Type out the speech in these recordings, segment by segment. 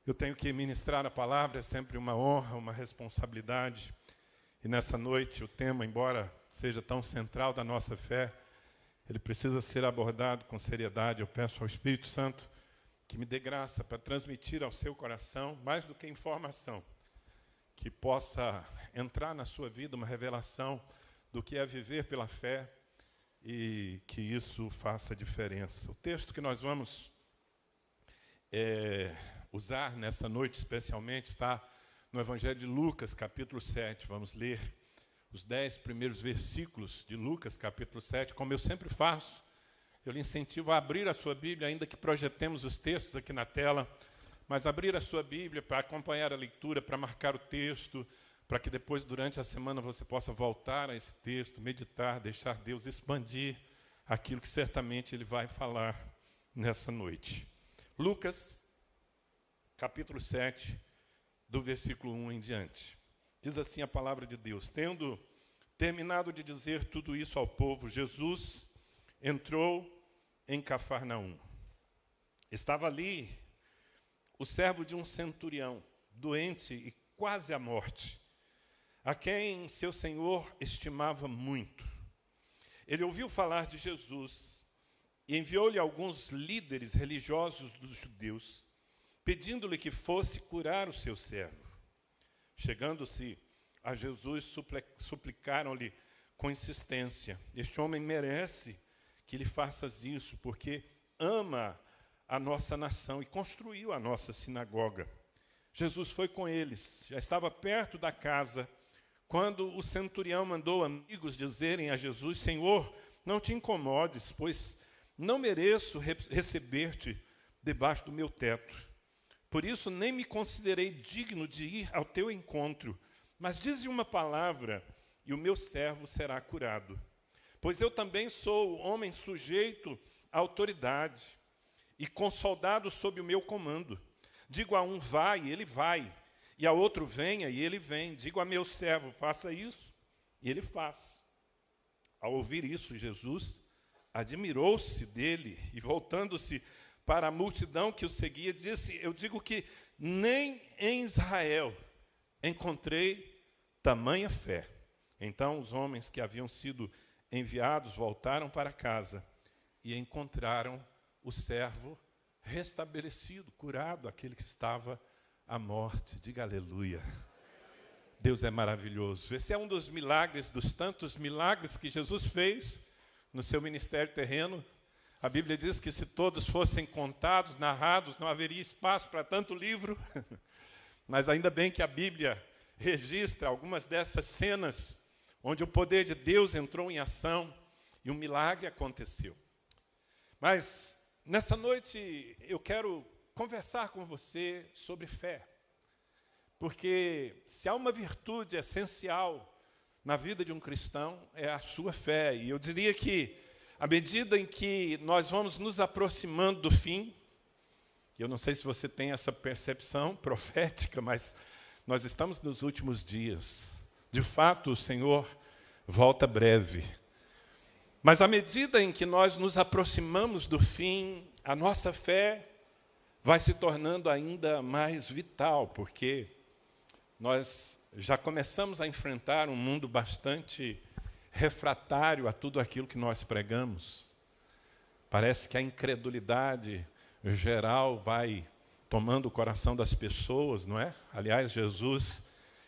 Eu tenho que ministrar a palavra, é sempre uma honra, uma responsabilidade. E nessa noite o tema, embora seja tão central da nossa fé, ele precisa ser abordado com seriedade. Eu peço ao Espírito Santo que me dê graça para transmitir ao seu coração, mais do que informação, que possa entrar na sua vida uma revelação do que é viver pela fé e que isso faça diferença. O texto que nós vamos usar nessa noite especialmente está no Evangelho de Lucas, capítulo 7. Vamos ler os 10 primeiros versículos de Lucas, capítulo 7. Como eu sempre faço, eu lhe incentivo a abrir a sua Bíblia, ainda que projetemos os textos aqui na tela, mas abrir a sua Bíblia para acompanhar a leitura, para marcar o texto, para que depois, durante a semana, você possa voltar a esse texto, meditar, deixar Deus expandir aquilo que certamente Ele vai falar nessa noite. Lucas, capítulo 7, do versículo 1 em diante. Diz assim a palavra de Deus: tendo terminado de dizer tudo isso ao povo, Jesus entrou em Cafarnaum. Estava ali o servo de um centurião, doente e quase à morte, a quem seu senhor estimava muito. Ele ouviu falar de Jesus e enviou-lhe alguns líderes religiosos dos judeus, pedindo-lhe que fosse curar o seu servo. Chegando-se a Jesus, suplicaram-lhe com insistência: este homem merece que lhe faças isso, porque ama a nossa nação e construiu a nossa sinagoga. Jesus foi com eles, já estava perto da casa, quando o centurião mandou amigos dizerem a Jesus: Senhor, não te incomodes, pois não mereço receber-te debaixo do meu teto. Por isso nem me considerei digno de ir ao teu encontro, mas dize uma palavra e o meu servo será curado. Pois eu também sou homem sujeito à autoridade e com soldados sob o meu comando. Digo a um, vai, e ele vai. E a outro, venha, e ele vem. Digo a meu servo, faça isso, e ele faz. Ao ouvir isso, Jesus admirou-se dele e, voltando-se para a multidão que o seguia, disse: eu digo que nem em Israel encontrei tamanha fé. Então os homens que haviam sido enviados voltaram para casa e encontraram o servo restabelecido, curado, aquele que estava à morte. Diga aleluia. Deus é maravilhoso. Esse é um dos milagres, dos tantos milagres que Jesus fez no seu ministério terreno. A Bíblia diz que se todos fossem contados, narrados, não haveria espaço para tanto livro. Mas ainda bem que a Bíblia registra algumas dessas cenas onde o poder de Deus entrou em ação e um milagre aconteceu. Mas nessa noite eu quero conversar com você sobre fé. Porque se há uma virtude essencial na vida de um cristão, é a sua fé. E eu diria que, à medida em que nós vamos nos aproximando do fim, eu não sei se você tem essa percepção profética, mas nós estamos nos últimos dias. De fato, o Senhor volta breve. Mas à medida em que nós nos aproximamos do fim, a nossa fé vai se tornando ainda mais vital, porque nós já começamos a enfrentar um mundo bastante refratário a tudo aquilo que nós pregamos. Parece que a incredulidade geral vai tomando o coração das pessoas, não é? Aliás, Jesus,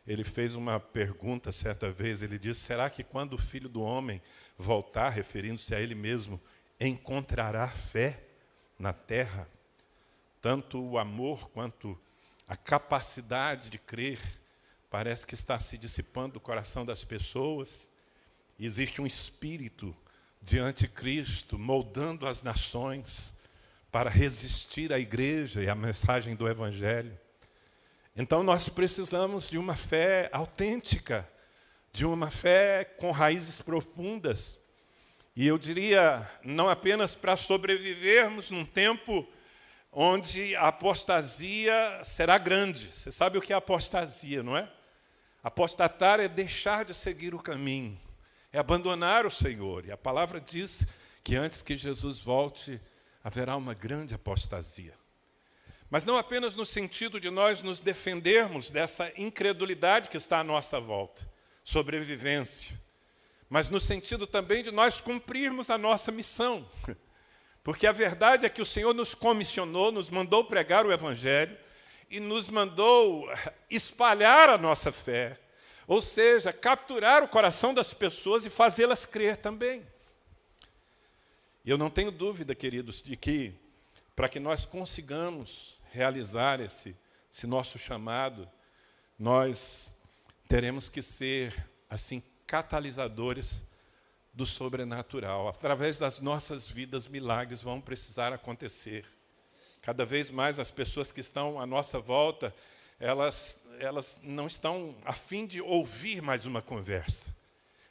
ele fez uma pergunta certa vez, ele disse: será que quando o Filho do Homem voltar, referindo-se a ele mesmo, encontrará fé na terra? Tanto o amor quanto a capacidade de crer parece que está se dissipando do coração das pessoas. Existe um espírito de anticristo moldando as nações para resistir à igreja e à mensagem do Evangelho. Então nós precisamos de uma fé autêntica, de uma fé com raízes profundas. E eu diria, não apenas para sobrevivermos num tempo onde a apostasia será grande. Você sabe o que é apostasia, não é? Apostatar é deixar de seguir o caminho, é abandonar o Senhor. E a palavra diz que antes que Jesus volte, haverá uma grande apostasia. Mas não apenas no sentido de nós nos defendermos dessa incredulidade que está à nossa volta, sobrevivência, mas no sentido também de nós cumprirmos a nossa missão. Porque a verdade é que o Senhor nos comissionou, nos mandou pregar o Evangelho e nos mandou espalhar a nossa fé, ou seja, capturar o coração das pessoas e fazê-las crer também. E eu não tenho dúvida, queridos, de que para que nós consigamos realizar esse nosso chamado, nós teremos que ser, assim, catalisadores do sobrenatural. Através das nossas vidas, milagres vão precisar acontecer. Cada vez mais as pessoas que estão à nossa volta, elas não estão a fim de ouvir mais uma conversa.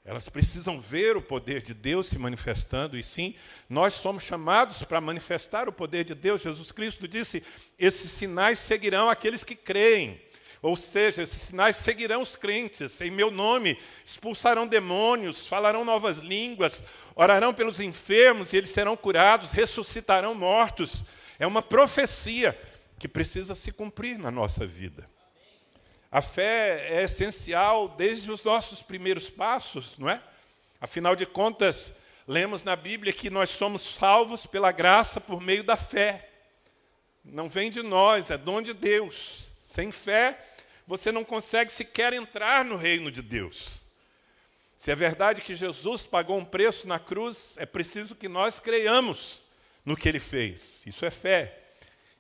Elas precisam ver o poder de Deus se manifestando, e sim, nós somos chamados para manifestar o poder de Deus. Jesus Cristo disse: esses sinais seguirão aqueles que creem. Ou seja, esses sinais seguirão os crentes. Em meu nome expulsarão demônios, falarão novas línguas, orarão pelos enfermos e eles serão curados, ressuscitarão mortos. É uma profecia que precisa se cumprir na nossa vida. A fé é essencial desde os nossos primeiros passos, não é? Afinal de contas, lemos na Bíblia que nós somos salvos pela graça por meio da fé. Não vem de nós, é dom de Deus. Sem fé, você não consegue sequer entrar no reino de Deus. Se é verdade que Jesus pagou um preço na cruz, é preciso que nós creiamos no que Ele fez. Isso é fé.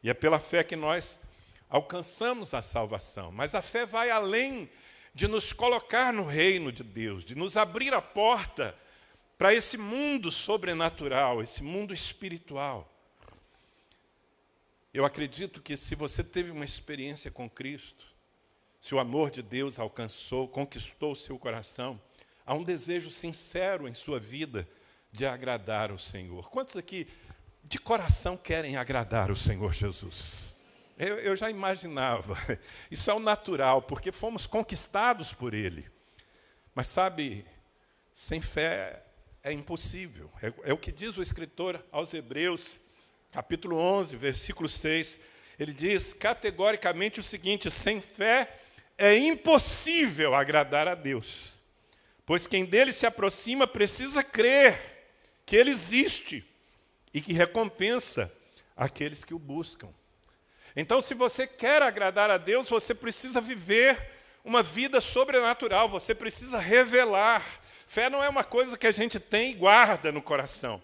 E é pela fé que nós alcançamos a salvação. Mas a fé vai além de nos colocar no reino de Deus, de nos abrir a porta para esse mundo sobrenatural, esse mundo espiritual. Eu acredito que se você teve uma experiência com Cristo, se o amor de Deus conquistou o seu coração, há um desejo sincero em sua vida de agradar o Senhor. Quantos aqui de coração querem agradar o Senhor Jesus? Eu já imaginava. Isso é o natural, porque fomos conquistados por Ele. Mas sabe, sem fé é impossível. É o que diz o escritor aos Hebreus, capítulo 11, versículo 6. Ele diz categoricamente o seguinte: sem fé é impossível agradar a Deus, pois quem dele se aproxima precisa crer que Ele existe e que recompensa aqueles que o buscam. Então, se você quer agradar a Deus, você precisa viver uma vida sobrenatural, você precisa revelar. Fé não é uma coisa que a gente tem e guarda no coração.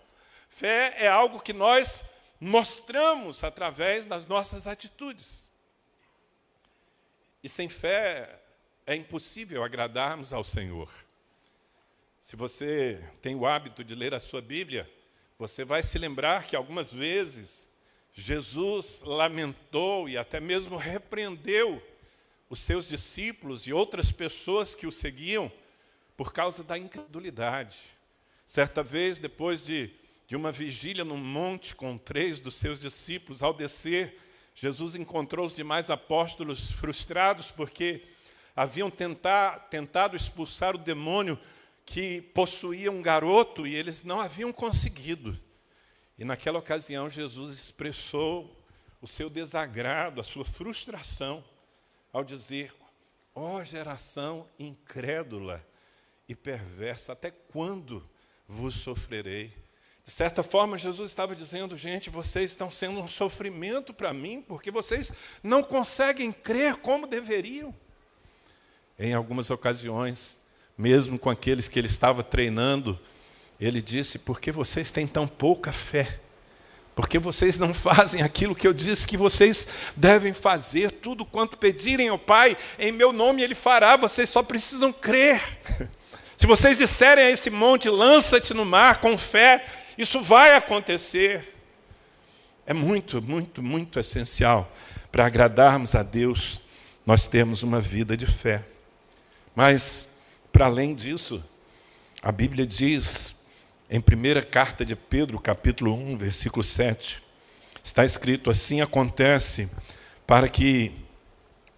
Fé é algo que nós mostramos através das nossas atitudes. E sem fé é impossível agradarmos ao Senhor. Se você tem o hábito de ler a sua Bíblia, você vai se lembrar que algumas vezes Jesus lamentou e até mesmo repreendeu os seus discípulos e outras pessoas que o seguiam por causa da incredulidade. Certa vez, depois de uma vigília no monte com 3 dos seus discípulos, ao descer, Jesus encontrou os demais apóstolos frustrados porque haviam tentado expulsar o demônio que possuía um garoto e eles não haviam conseguido. E naquela ocasião Jesus expressou o seu desagrado, a sua frustração, ao dizer: ó geração incrédula e perversa, até quando vos sofrerei? De certa forma, Jesus estava dizendo: gente, vocês estão sendo um sofrimento para mim, porque vocês não conseguem crer como deveriam. Em algumas ocasiões, mesmo com aqueles que ele estava treinando, ele disse: por que vocês têm tão pouca fé? Porque vocês não fazem aquilo que eu disse que vocês devem fazer. Tudo quanto pedirem ao Pai, em meu nome Ele fará. Vocês só precisam crer. Se vocês disserem a esse monte: lança-te no mar, com fé, isso vai acontecer. É muito, muito, muito essencial para agradarmos a Deus, nós temos uma vida de fé. Mas, para além disso, a Bíblia diz, em primeira carta de Pedro, capítulo 1, versículo 7, está escrito: assim acontece para que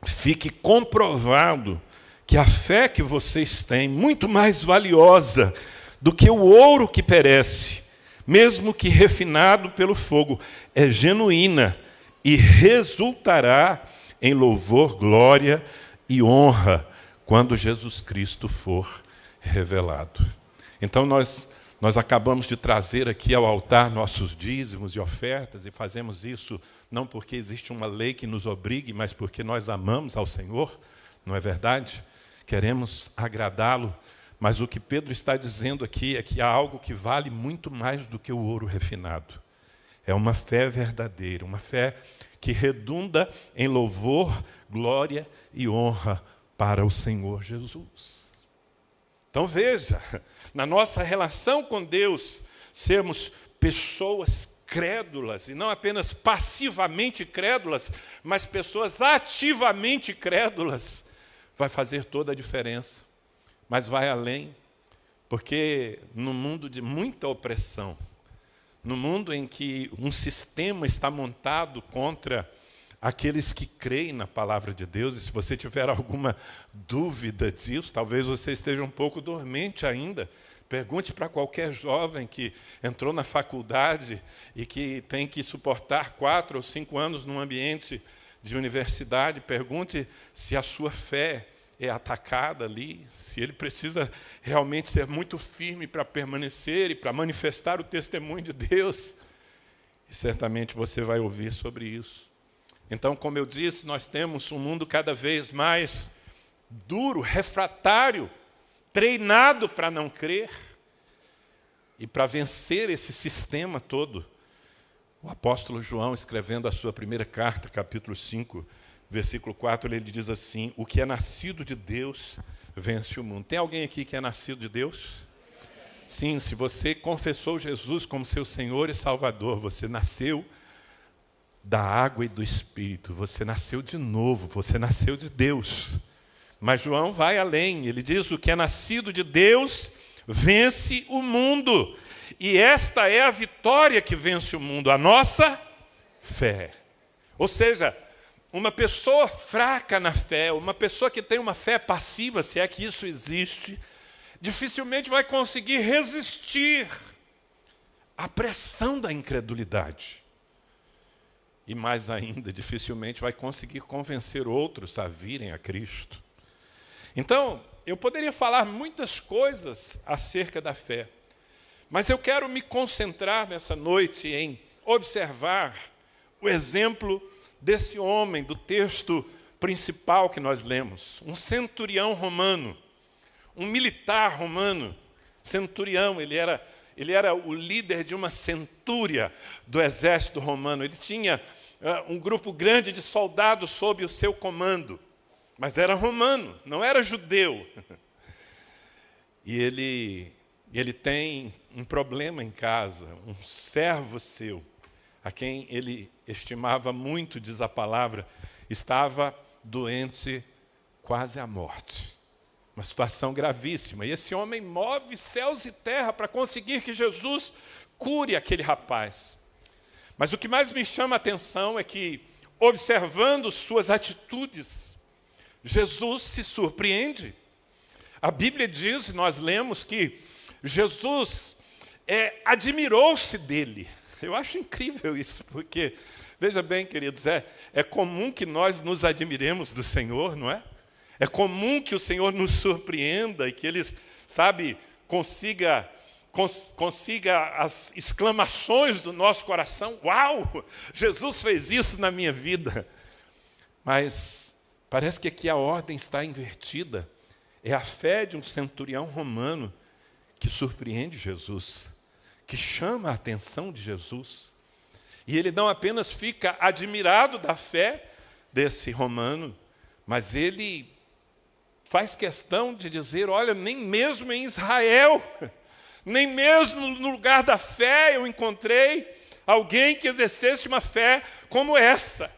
fique comprovado que a fé que vocês têm, muito mais valiosa do que o ouro que perece, mesmo que refinado pelo fogo, é genuína e resultará em louvor, glória e honra quando Jesus Cristo for revelado. Então nós acabamos de trazer aqui ao altar nossos dízimos e ofertas, e fazemos isso não porque existe uma lei que nos obrigue, mas porque nós amamos ao Senhor, não é verdade? Queremos agradá-lo, mas o que Pedro está dizendo aqui é que há algo que vale muito mais do que o ouro refinado. É uma fé verdadeira, uma fé que redunda em louvor, glória e honra para o Senhor Jesus. Então veja, na nossa relação com Deus, sermos pessoas crédulas, e não apenas passivamente crédulas, mas pessoas ativamente crédulas, vai fazer toda a diferença. Mas vai além, porque no mundo de muita opressão, no mundo em que um sistema está montado contra aqueles que creem na palavra de Deus, e se você tiver alguma dúvida disso, talvez você esteja um pouco dormente ainda, pergunte para qualquer jovem que entrou na faculdade e que tem que suportar 4 ou 5 anos num ambiente de universidade, pergunte se a sua fé é atacada ali, se ele precisa realmente ser muito firme para permanecer e para manifestar o testemunho de Deus. E certamente você vai ouvir sobre isso. Então, como eu disse, nós temos um mundo cada vez mais duro, refratário, treinado para não crer. E para vencer esse sistema todo, o apóstolo João, escrevendo a sua primeira carta, capítulo 5, versículo 4, ele diz assim: o que é nascido de Deus vence o mundo. Tem alguém aqui que é nascido de Deus? Sim, se você confessou Jesus como seu Senhor e Salvador, você nasceu da água e do Espírito, você nasceu de novo, você nasceu de Deus. Mas João vai além, ele diz: o que é nascido de Deus vence o mundo. E esta é a vitória que vence o mundo, a nossa fé. Ou seja, uma pessoa fraca na fé, uma pessoa que tem uma fé passiva, se é que isso existe, dificilmente vai conseguir resistir à pressão da incredulidade. E mais ainda, dificilmente vai conseguir convencer outros a virem a Cristo. Então, eu poderia falar muitas coisas acerca da fé, mas eu quero me concentrar nessa noite em observar o exemplo desse homem do texto principal que nós lemos, um centurião romano, um militar romano. Centurião, ele era o líder de uma centúria do exército romano. Ele tinha um grupo grande de soldados sob o seu comando, mas era romano, não era judeu. E ele tem um problema em casa, um servo seu, a quem ele estimava muito, diz a palavra, estava doente quase à morte. Uma situação gravíssima. E esse homem move céus e terra para conseguir que Jesus cure aquele rapaz. Mas o que mais me chama a atenção é que, observando suas atitudes, Jesus se surpreende. A Bíblia diz, nós lemos, que Jesus admirou-se dele. Eu acho incrível isso, porque, veja bem, queridos, é comum que nós nos admiremos do Senhor, não é? É comum que o Senhor nos surpreenda e que Ele, consiga as exclamações do nosso coração. Uau! Jesus fez isso na minha vida. Mas parece que aqui a ordem está invertida. É a fé de um centurião romano que surpreende Jesus, que chama a atenção de Jesus. E ele não apenas fica admirado da fé desse romano, mas ele faz questão de dizer: olha, nem mesmo em Israel, nem mesmo no lugar da fé eu encontrei alguém que exercesse uma fé como essa.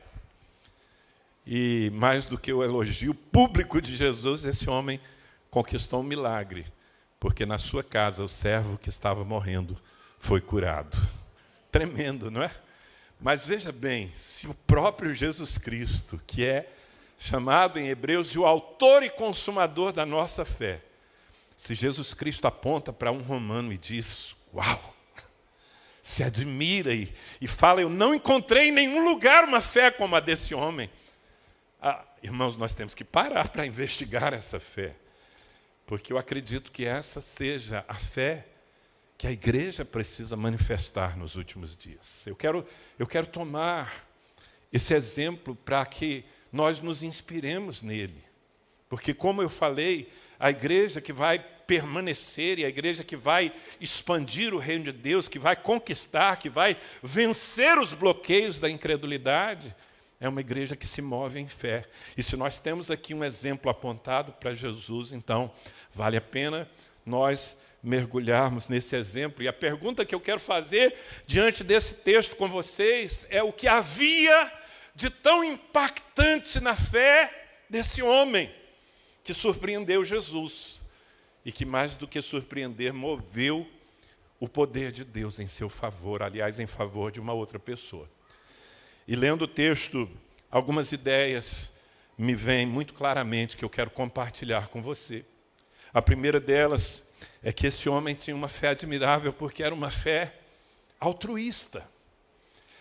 E mais do que o elogio público de Jesus, esse homem conquistou um milagre, porque na sua casa o servo que estava morrendo foi curado. Tremendo, não é? Mas veja bem, se o próprio Jesus Cristo, que é chamado em Hebreus de o autor e consumador da nossa fé, se Jesus Cristo aponta para um romano e diz: uau, se admira e fala, eu não encontrei em nenhum lugar uma fé como a desse homem. Irmãos, nós temos que parar para investigar essa fé, porque eu acredito que essa seja a fé que a igreja precisa manifestar nos últimos dias. Eu quero tomar esse exemplo para que nós nos inspiremos nele. Porque, como eu falei, a igreja que vai permanecer e a igreja que vai expandir o reino de Deus, que vai conquistar, que vai vencer os bloqueios da incredulidade, é uma igreja que se move em fé. E se nós temos aqui um exemplo apontado para Jesus, então vale a pena nós mergulharmos nesse exemplo. E a pergunta que eu quero fazer diante desse texto com vocês é o que havia de tão impactante na fé desse homem que surpreendeu Jesus e que, mais do que surpreender, moveu o poder de Deus em seu favor, aliás, em favor de uma outra pessoa. E lendo o texto, algumas ideias me vêm muito claramente que eu quero compartilhar com você. A primeira delas é que esse homem tinha uma fé admirável porque era uma fé altruísta.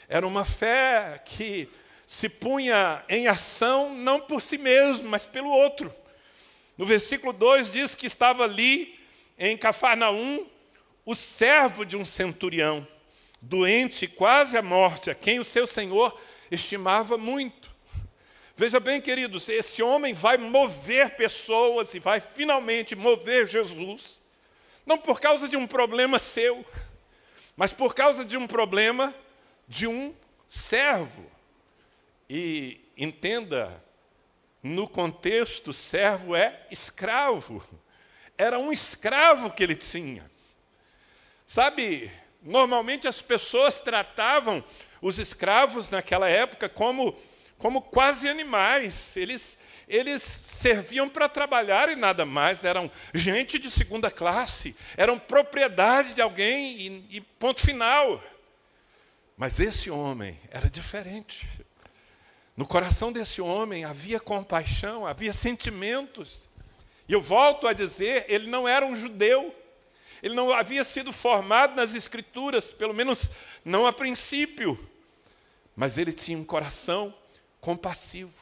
Era uma fé que se punha em ação não por si mesmo, mas pelo outro. No versículo 2 diz que estava ali em Cafarnaum o servo de um centurião, doente quase à morte, a quem o seu senhor estimava muito. Veja bem, queridos, esse homem vai mover pessoas e vai finalmente mover Jesus, não por causa de um problema seu, mas por causa de um problema de um servo. E entenda, no contexto, servo é escravo. Era um escravo que ele tinha. Sabe, normalmente as pessoas tratavam os escravos naquela época como quase animais. Eles serviam para trabalhar e nada mais, eram gente de segunda classe, eram propriedade de alguém e ponto final. Mas esse homem era diferente. No coração desse homem havia compaixão, havia sentimentos. E eu volto a dizer, ele não era um judeu, ele não havia sido formado nas Escrituras, pelo menos não a princípio, mas ele tinha um coração compassivo.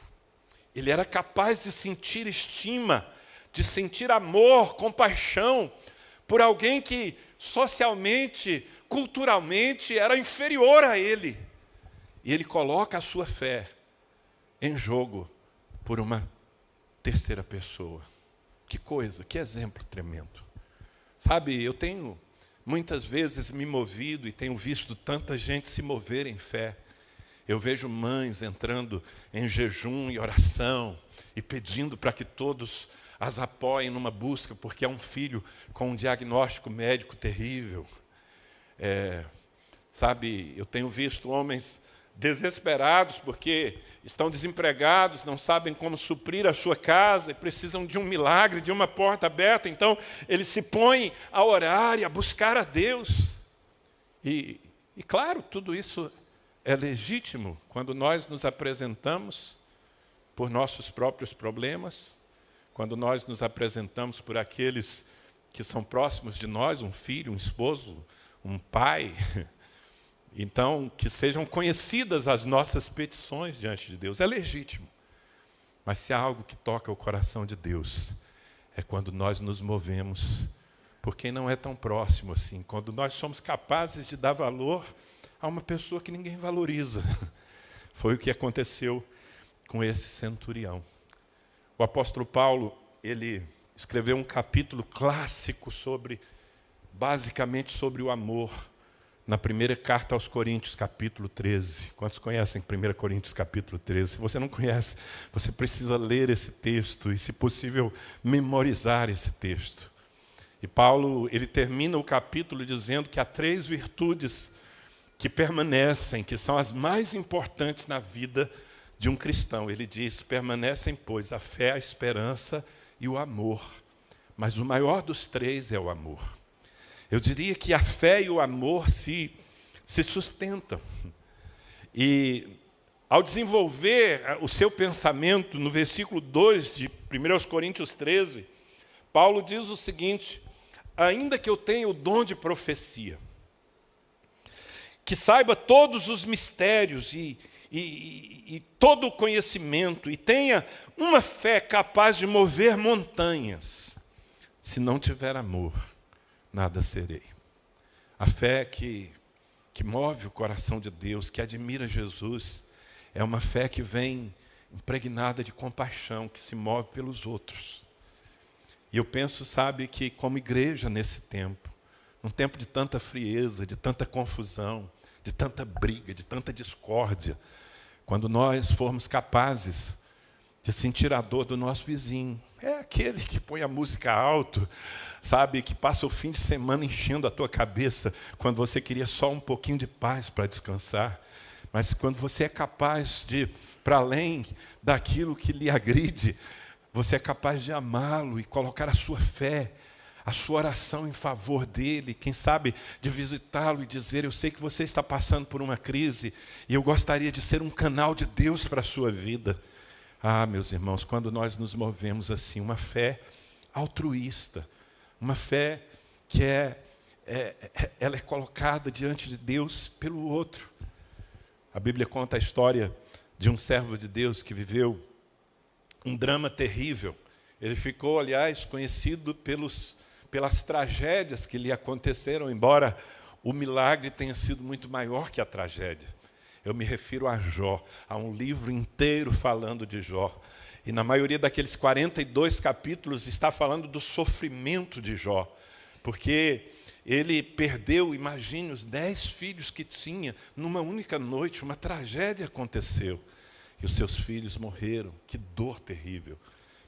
Ele era capaz de sentir estima, de sentir amor, compaixão, por alguém que socialmente, culturalmente, era inferior a ele. E ele coloca a sua fé em jogo por uma terceira pessoa. Que coisa, que exemplo tremendo. Sabe, eu tenho muitas vezes me movido e tenho visto tanta gente se mover em fé. Eu vejo mães entrando em jejum e oração e pedindo para que todos as apoiem numa busca, porque é um filho com um diagnóstico médico terrível. Sabe, eu tenho visto homens desesperados porque estão desempregados, não sabem como suprir a sua casa e precisam de um milagre, de uma porta aberta. Então, eles se põem a orar e a buscar a Deus. E claro, tudo isso é legítimo quando nós nos apresentamos por nossos próprios problemas, quando nós nos apresentamos por aqueles que são próximos de nós, um filho, um esposo, um pai. Então, que sejam conhecidas as nossas petições diante de Deus. É legítimo. Mas se há algo que toca o coração de Deus, é quando nós nos movemos por quem não é tão próximo assim. Quando nós somos capazes de dar valor a uma pessoa que ninguém valoriza. Foi o que aconteceu com esse centurião. O apóstolo Paulo, ele escreveu um capítulo clássico basicamente sobre o amor, na primeira carta aos Coríntios, capítulo 13. Quantos conhecem 1 Coríntios, capítulo 13? Se você não conhece, você precisa ler esse texto e, se possível, memorizar esse texto. E Paulo, ele termina o capítulo dizendo que há 3 virtudes que permanecem, que são as mais importantes na vida de um cristão. Ele diz, permanecem, pois, a fé, a esperança e o amor. Mas o maior dos 3 é o amor. Eu diria que a fé e o amor se sustentam. E ao desenvolver o seu pensamento, no versículo 2 de 1 Coríntios 13, Paulo diz o seguinte, ainda que eu tenha o dom de profecia, que saiba todos os mistérios e todo o conhecimento, e tenha uma fé capaz de mover montanhas. Se não tiver amor, nada serei. A fé que move o coração de Deus, que admira Jesus, é uma fé que vem impregnada de compaixão, que se move pelos outros. E eu penso, sabe, que como igreja nesse tempo, num tempo de tanta frieza, de tanta confusão, de tanta briga, de tanta discórdia, quando nós formos capazes de sentir a dor do nosso vizinho, é aquele que põe a música alto, sabe, que passa o fim de semana enchendo a tua cabeça, quando você queria só um pouquinho de paz para descansar. Mas quando você é capaz de, para além daquilo que lhe agride, você é capaz de amá-lo e colocar a sua fé, a sua oração em favor dele, quem sabe de visitá-lo e dizer: eu sei que você está passando por uma crise e eu gostaria de ser um canal de Deus para a sua vida. Ah, meus irmãos, quando nós nos movemos assim, uma fé altruísta, uma fé que ela é colocada diante de Deus pelo outro. A Bíblia conta a história de um servo de Deus que viveu um drama terrível. Ele ficou, aliás, conhecido pelas tragédias que lhe aconteceram, embora o milagre tenha sido muito maior que a tragédia. Eu me refiro a Jó, a um livro inteiro falando de Jó. E na maioria daqueles 42 capítulos está falando do sofrimento de Jó. Porque ele perdeu, imagine, os 10 filhos que tinha numa única noite. Uma tragédia aconteceu. E os seus filhos morreram. Que dor terrível.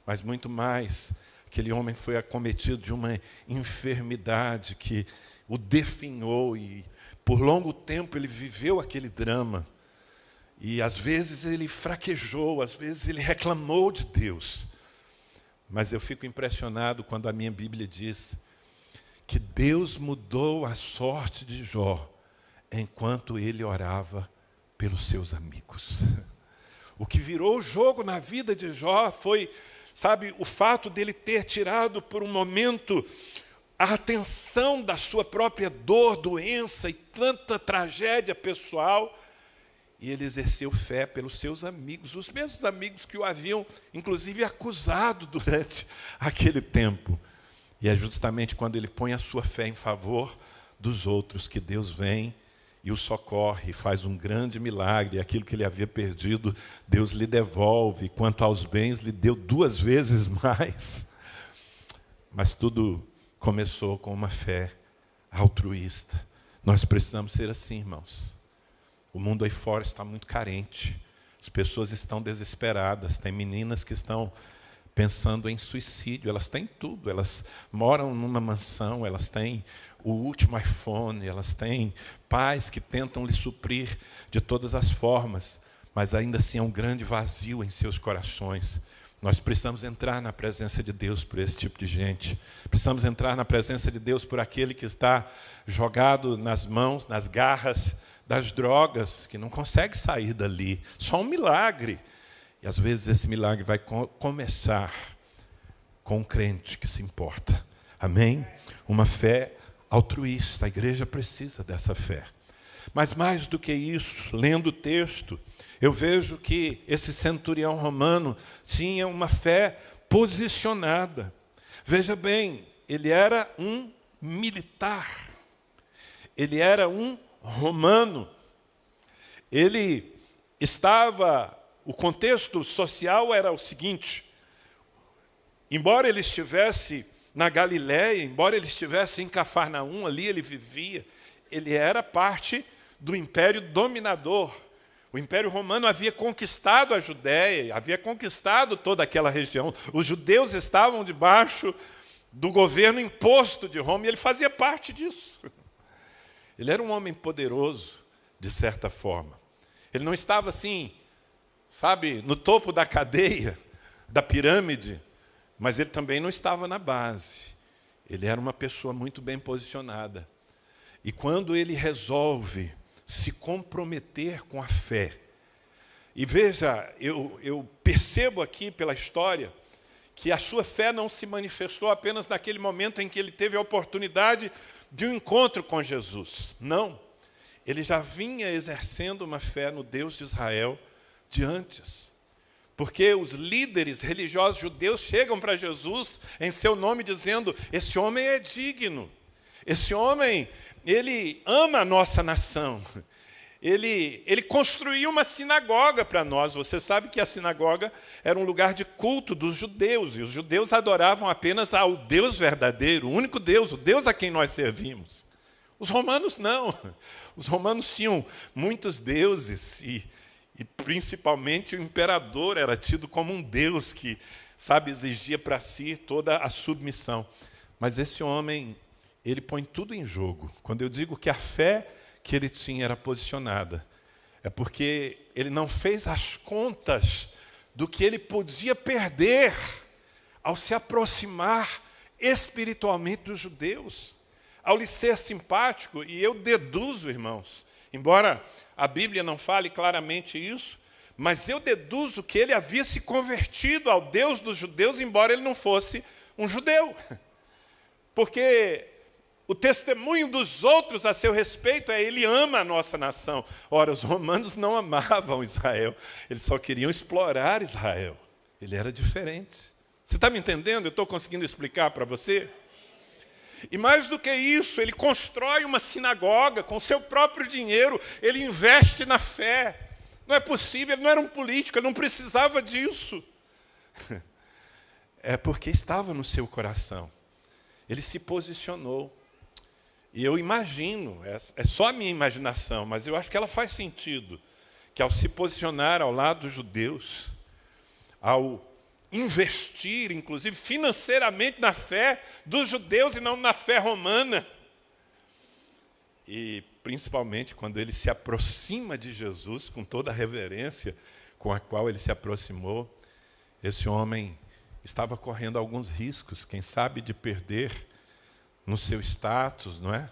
Mas muito mais, aquele homem foi acometido de uma enfermidade que o definhou e por longo tempo ele viveu aquele drama. E às vezes ele fraquejou, às vezes ele reclamou de Deus. Mas eu fico impressionado quando a minha Bíblia diz que Deus mudou a sorte de Jó enquanto ele orava pelos seus amigos. O que virou o jogo na vida de Jó foi, sabe, o fato dele ter tirado por um momento a atenção da sua própria dor, doença e tanta tragédia pessoal, e ele exerceu fé pelos seus amigos, os mesmos amigos que o haviam, inclusive, acusado durante aquele tempo. E é justamente quando ele põe a sua fé em favor dos outros que Deus vem e o socorre, e faz um grande milagre. Aquilo que ele havia perdido, Deus lhe devolve. Quanto aos bens, lhe deu 2 vezes mais. Mas tudo começou com uma fé altruísta. Nós precisamos ser assim, irmãos. O mundo aí fora está muito carente. As pessoas estão desesperadas. Tem meninas que estão pensando em suicídio. Elas têm tudo. Elas moram numa mansão, elas têm o último iPhone, elas têm pais que tentam lhe suprir de todas as formas, mas ainda assim é um grande vazio em seus corações. Nós precisamos entrar na presença de Deus por esse tipo de gente. Precisamos entrar na presença de Deus por aquele que está jogado nas mãos, nas garras das drogas, que não consegue sair dali. Só um milagre. E às vezes esse milagre vai começar com um crente que se importa. Amém? Uma fé altruísta. A igreja precisa dessa fé. Mas mais do que isso, lendo o texto, eu vejo que esse centurião romano tinha uma fé posicionada. Veja bem, ele era um militar. Ele era um romano. Ele estava... O contexto social era o seguinte: embora ele estivesse na Galiléia, embora ele estivesse em Cafarnaum, ali ele vivia, ele era parte do império dominador. O Império Romano havia conquistado a Judéia, havia conquistado toda aquela região. Os judeus estavam debaixo do governo imposto de Roma e ele fazia parte disso. Ele era um homem poderoso, de certa forma. Ele não estava assim, sabe, no topo da cadeia, da pirâmide, mas ele também não estava na base. Ele era uma pessoa muito bem posicionada. E quando ele resolve se comprometer com a fé, e veja, eu percebo aqui pela história, que a sua fé não se manifestou apenas naquele momento em que ele teve a oportunidade de um encontro com Jesus. Não. ele já vinha exercendo uma fé no Deus de Israel de antes. Porque os líderes religiosos judeus chegam para Jesus em seu nome dizendo: esse homem é digno, esse homem, ele ama a nossa nação, ele construiu uma sinagoga para nós. Você sabe que a sinagoga era um lugar de culto dos judeus, e os judeus adoravam apenas ao Deus verdadeiro, o único Deus, o Deus a quem nós servimos. Os romanos não, os romanos tinham muitos deuses, e principalmente o imperador era tido como um deus que, exigia para si toda a submissão. Mas esse homem, ele põe tudo em jogo. Quando eu digo que a fé que ele tinha era posicionada, é porque ele não fez as contas do que ele podia perder ao se aproximar espiritualmente dos judeus, ao lhe ser simpático. E eu deduzo, irmãos, embora a Bíblia não fale claramente isso, mas eu deduzo que ele havia se convertido ao Deus dos judeus, embora ele não fosse um judeu. Porque o testemunho dos outros a seu respeito é: ele ama a nossa nação. Ora, os romanos não amavam Israel, eles só queriam explorar Israel. Ele era diferente. Você está me entendendo? Eu estou conseguindo explicar para você? E mais do que isso, ele constrói uma sinagoga com seu próprio dinheiro, ele investe na fé. Não é possível, ele não era um político, ele não precisava disso. É porque estava no seu coração. Ele se posicionou. E eu imagino, é só a minha imaginação, mas eu acho que ela faz sentido, que ao se posicionar ao lado dos judeus, ao investir, inclusive, financeiramente na fé dos judeus e não na fé romana. E, principalmente, quando ele se aproxima de Jesus, com toda a reverência com a qual ele se aproximou, esse homem estava correndo alguns riscos, quem sabe de perder no seu status, não é?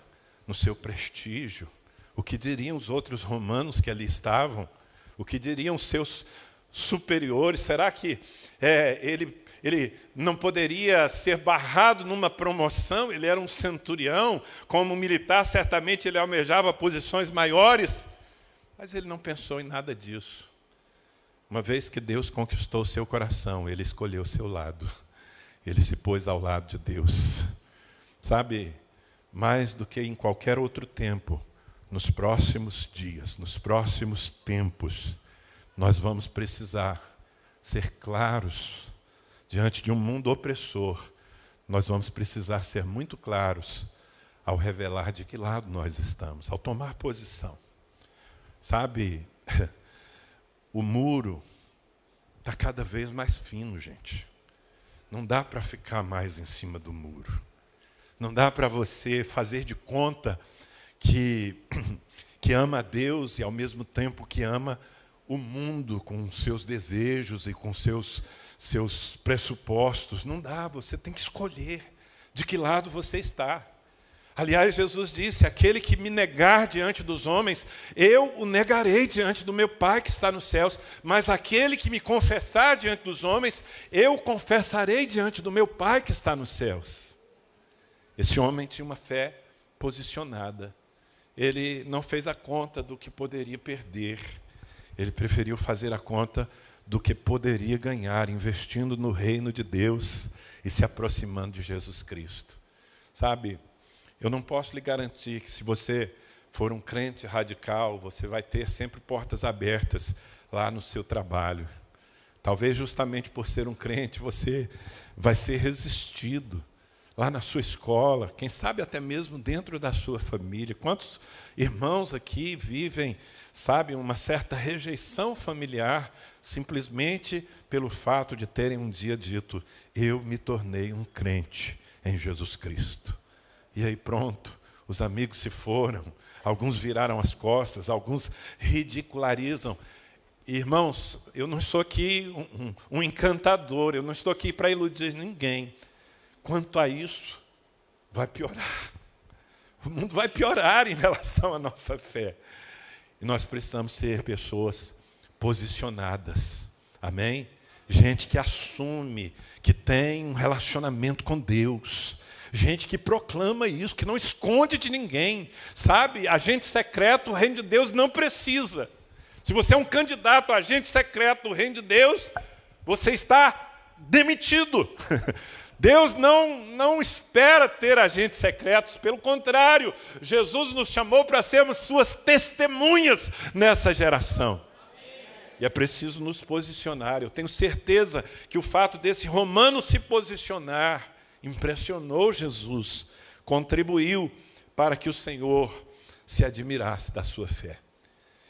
No seu prestígio. O que diriam os outros romanos que ali estavam? O que diriam os seus superiores? Será que ele não poderia ser barrado numa promoção? Ele era um centurião, como militar, certamente ele almejava posições maiores, mas ele não pensou em nada disso. Uma vez que Deus conquistou o seu coração, ele escolheu o seu lado, ele se pôs ao lado de Deus. Sabe, mais do que em qualquer outro tempo, nos próximos dias, nos próximos tempos, nós vamos precisar ser claros diante de um mundo opressor. Nós vamos precisar ser muito claros ao revelar de que lado nós estamos, ao tomar posição. Sabe, o muro está cada vez mais fino, gente. Não dá para ficar mais em cima do muro. Não dá para você fazer de conta que ama a Deus e ao mesmo tempo que ama o mundo com seus desejos e com seus pressupostos. Não dá, você tem que escolher de que lado você está. Aliás, Jesus disse: aquele que me negar diante dos homens, eu o negarei diante do meu Pai que está nos céus. Mas aquele que me confessar diante dos homens, eu confessarei diante do meu Pai que está nos céus. Esse homem tinha uma fé posicionada. Ele não fez a conta do que poderia perder. Ele preferiu fazer a conta do que poderia ganhar, investindo no reino de Deus e se aproximando de Jesus Cristo. Sabe, eu não posso lhe garantir que se você for um crente radical, você vai ter sempre portas abertas lá no seu trabalho. Talvez justamente por ser um crente, você vai ser resistido lá na sua escola, quem sabe até mesmo dentro da sua família. Quantos irmãos aqui vivem, uma certa rejeição familiar, simplesmente pelo fato de terem um dia dito: eu me tornei um crente em Jesus Cristo. E aí pronto, os amigos se foram, alguns viraram as costas, alguns ridicularizam. Irmãos, eu não estou aqui um encantador, eu não estou aqui para iludir ninguém. Quanto a isso, vai piorar. O mundo vai piorar em relação à nossa fé. E nós precisamos ser pessoas posicionadas. Amém? Gente que assume, que tem um relacionamento com Deus. Gente que proclama isso, que não esconde de ninguém. Sabe, agente secreto, o reino de Deus não precisa. Se você é um candidato a agente secreto do reino de Deus, você está demitido. Deus não espera ter agentes secretos, pelo contrário, Jesus nos chamou para sermos suas testemunhas nessa geração. E é preciso nos posicionar. Eu tenho certeza que o fato desse romano se posicionar impressionou Jesus, contribuiu para que o Senhor se admirasse da sua fé.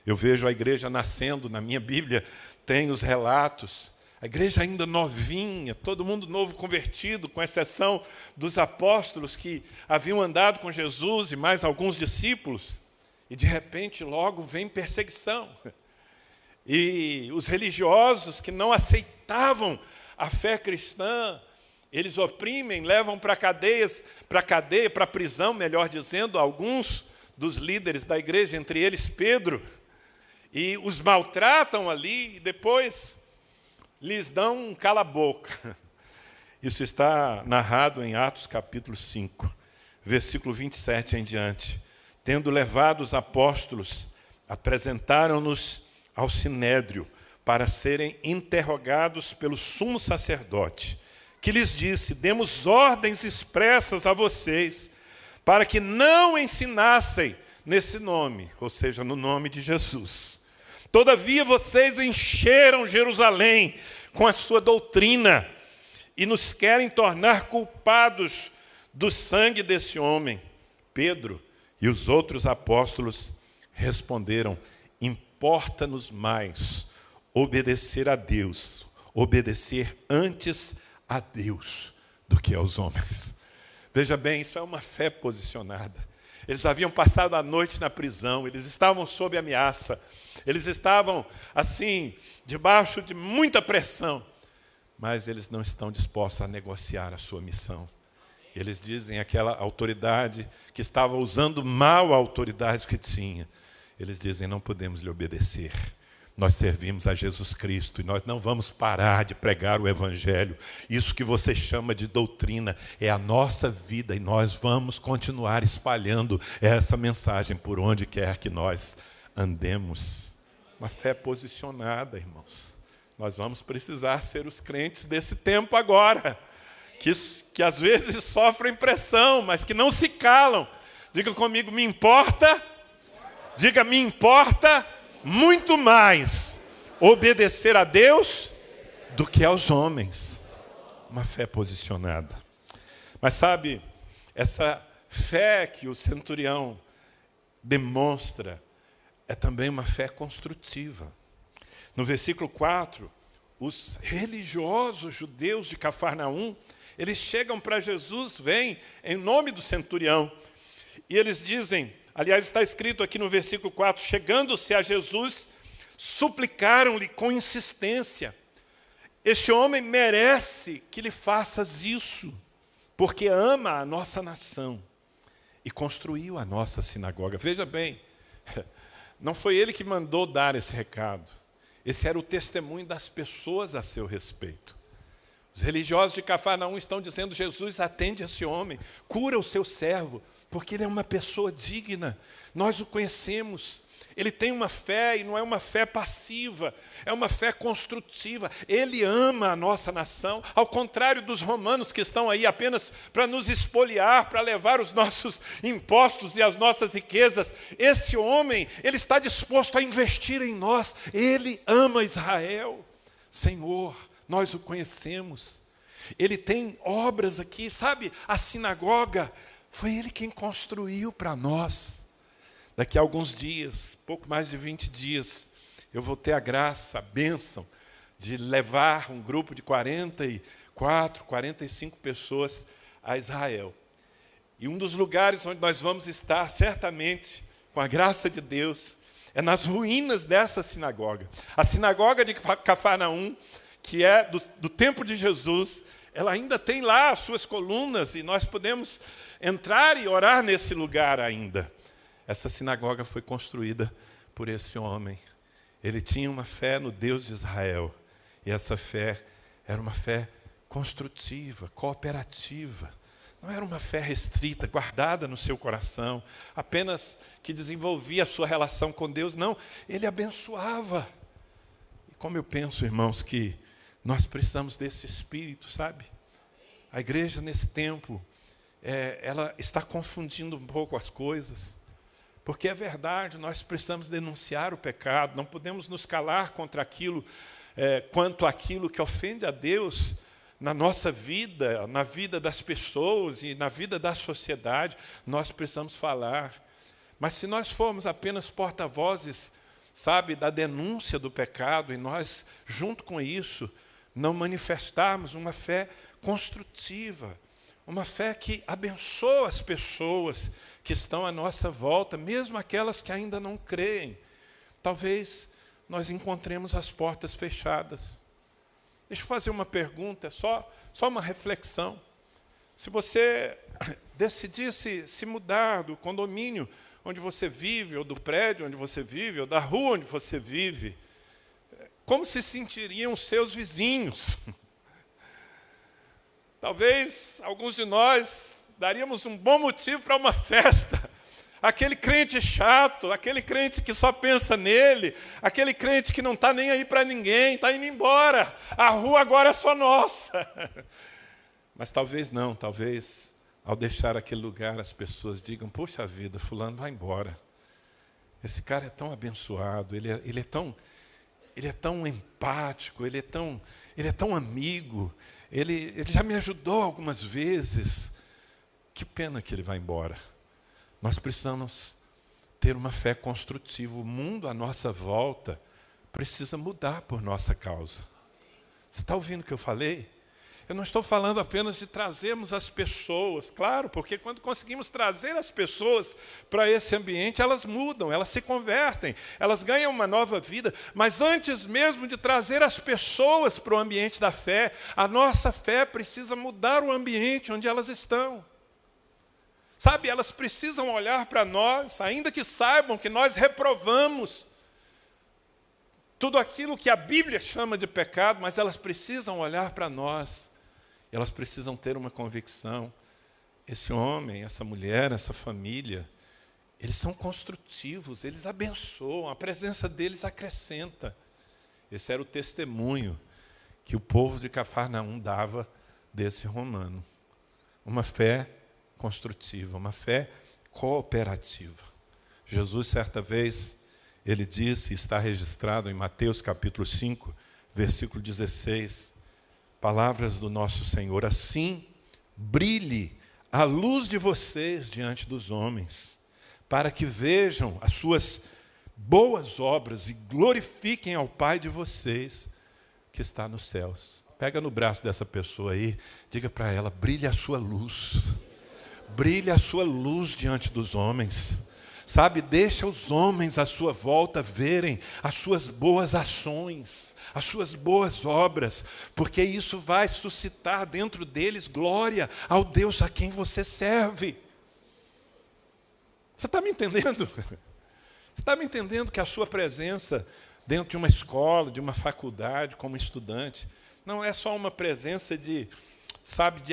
Eu vejo a igreja nascendo, na minha Bíblia tem os relatos, a igreja ainda novinha, todo mundo novo convertido, com exceção dos apóstolos que haviam andado com Jesus e mais alguns discípulos, e de repente logo vem perseguição. E os religiosos que não aceitavam a fé cristã, eles oprimem, levam para a prisão, melhor dizendo, alguns dos líderes da igreja, entre eles Pedro, e os maltratam ali e depois lhes dão um cala-boca. Isso está narrado em Atos capítulo 5, versículo 27 em diante. Tendo levado os apóstolos, apresentaram-nos ao sinédrio para serem interrogados pelo sumo sacerdote, que lhes disse: demos ordens expressas a vocês para que não ensinassem nesse nome, ou seja, no nome de Jesus. Todavia vocês encheram Jerusalém com a sua doutrina e nos querem tornar culpados do sangue desse homem. Pedro e os outros apóstolos responderam: importa-nos mais obedecer a Deus, obedecer antes a Deus do que aos homens. Veja bem, isso é uma fé posicionada. Eles haviam passado a noite na prisão, eles estavam sob ameaça, eles estavam, assim, debaixo de muita pressão, mas eles não estão dispostos a negociar a sua missão. Eles dizem àquela autoridade que estava usando mal a autoridade que tinha, eles dizem: não podemos lhe obedecer. Nós servimos a Jesus Cristo e nós não vamos parar de pregar o Evangelho. Isso que você chama de doutrina é a nossa vida e nós vamos continuar espalhando essa mensagem por onde quer que nós andemos. Uma fé posicionada, irmãos. Nós vamos precisar ser os crentes desse tempo agora, que às vezes sofrem pressão, mas que não se calam. Diga comigo: me importa. Diga: me importa muito mais obedecer a Deus do que aos homens. Uma fé posicionada. Mas sabe, essa fé que o centurião demonstra é também uma fé construtiva. No versículo 4, os religiosos judeus de Cafarnaum, eles chegam para Jesus, vêm em nome do centurião, e eles dizem, aliás, está escrito aqui no versículo 4, chegando-se a Jesus, suplicaram-lhe com insistência: este homem merece que lhe faças isso, porque ama a nossa nação e construiu a nossa sinagoga. Veja bem, não foi ele que mandou dar esse recado. Esse era o testemunho das pessoas a seu respeito. Os religiosos de Cafarnaum estão dizendo: Jesus, atende esse homem, cura o seu servo, porque ele é uma pessoa digna, nós o conhecemos. Ele tem uma fé e não é uma fé passiva, é uma fé construtiva. Ele ama a nossa nação, ao contrário dos romanos que estão aí apenas para nos espoliar, para levar os nossos impostos e as nossas riquezas. Esse homem, ele está disposto a investir em nós. Ele ama Israel. Senhor, nós o conhecemos. Ele tem obras aqui, sabe? A sinagoga, foi ele quem construiu para nós. Daqui a alguns dias, pouco mais de 20 dias, eu vou ter a graça, a bênção de levar um grupo de 44, 45 pessoas a Israel. E um dos lugares onde nós vamos estar, certamente, com a graça de Deus, é nas ruínas dessa sinagoga. A sinagoga de Cafarnaum, que é do tempo de Jesus, ela ainda tem lá as suas colunas e nós podemos entrar e orar nesse lugar ainda. Essa sinagoga foi construída por esse homem. Ele tinha uma fé no Deus de Israel. E essa fé era uma fé construtiva, cooperativa. Não era uma fé restrita, guardada no seu coração, apenas que desenvolvia a sua relação com Deus. Não, ele abençoava. E como eu penso, irmãos, que nós precisamos desse espírito, sabe? A igreja, nesse tempo, ela está confundindo um pouco as coisas. Porque é verdade, nós precisamos denunciar o pecado, não podemos nos calar contra aquilo, quanto àquilo que ofende a Deus na nossa vida, na vida das pessoas e na vida da sociedade. Nós precisamos falar. Mas se nós formos apenas porta-vozes, sabe, da denúncia do pecado, e nós, junto com isso, não manifestarmos uma fé construtiva, uma fé que abençoa as pessoas que estão à nossa volta, mesmo aquelas que ainda não creem, talvez nós encontremos as portas fechadas. Deixa eu fazer uma pergunta, só uma reflexão. Se você decidisse se mudar do condomínio onde você vive, ou do prédio onde você vive, ou da rua onde você vive, como se sentiriam os seus vizinhos? Talvez alguns de nós daríamos um bom motivo para uma festa. Aquele crente chato, aquele crente que só pensa nele, aquele crente que não está nem aí para ninguém, está indo embora. A rua agora é só nossa. Mas talvez não, talvez ao deixar aquele lugar as pessoas digam: poxa vida, fulano vai embora. Esse cara é tão abençoado, ele é tão empático, ele é tão amigo. Ele já me ajudou algumas vezes. Que pena que ele vai embora. Nós precisamos ter uma fé construtiva. O mundo à nossa volta precisa mudar por nossa causa. Você está ouvindo o que eu falei? Eu não estou falando apenas de trazermos as pessoas, claro, porque quando conseguimos trazer as pessoas para esse ambiente, elas mudam, elas se convertem, elas ganham uma nova vida. Mas antes mesmo de trazer as pessoas para o ambiente da fé, a nossa fé precisa mudar o ambiente onde elas estão. Sabe, elas precisam olhar para nós, ainda que saibam que nós reprovamos tudo aquilo que a Bíblia chama de pecado, mas elas precisam olhar para nós. Elas precisam ter uma convicção. Esse homem, essa mulher, essa família, eles são construtivos, eles abençoam, a presença deles acrescenta. Esse era o testemunho que o povo de Cafarnaum dava desse romano. Uma fé construtiva, uma fé cooperativa. Jesus, certa vez, ele disse, está registrado em Mateus capítulo 5, versículo 16, palavras do nosso Senhor: assim brilhe a luz de vocês diante dos homens, para que vejam as suas boas obras e glorifiquem ao Pai de vocês que está nos céus. Pega no braço dessa pessoa aí, diga para ela: brilhe a sua luz. Brilhe a sua luz diante dos homens. Sabe, deixa os homens à sua volta verem as suas boas ações, as suas boas obras, porque isso vai suscitar dentro deles glória ao Deus a quem você serve. Você está me entendendo? Você está me entendendo que a sua presença dentro de uma escola, de uma faculdade, como estudante, não é só uma presença de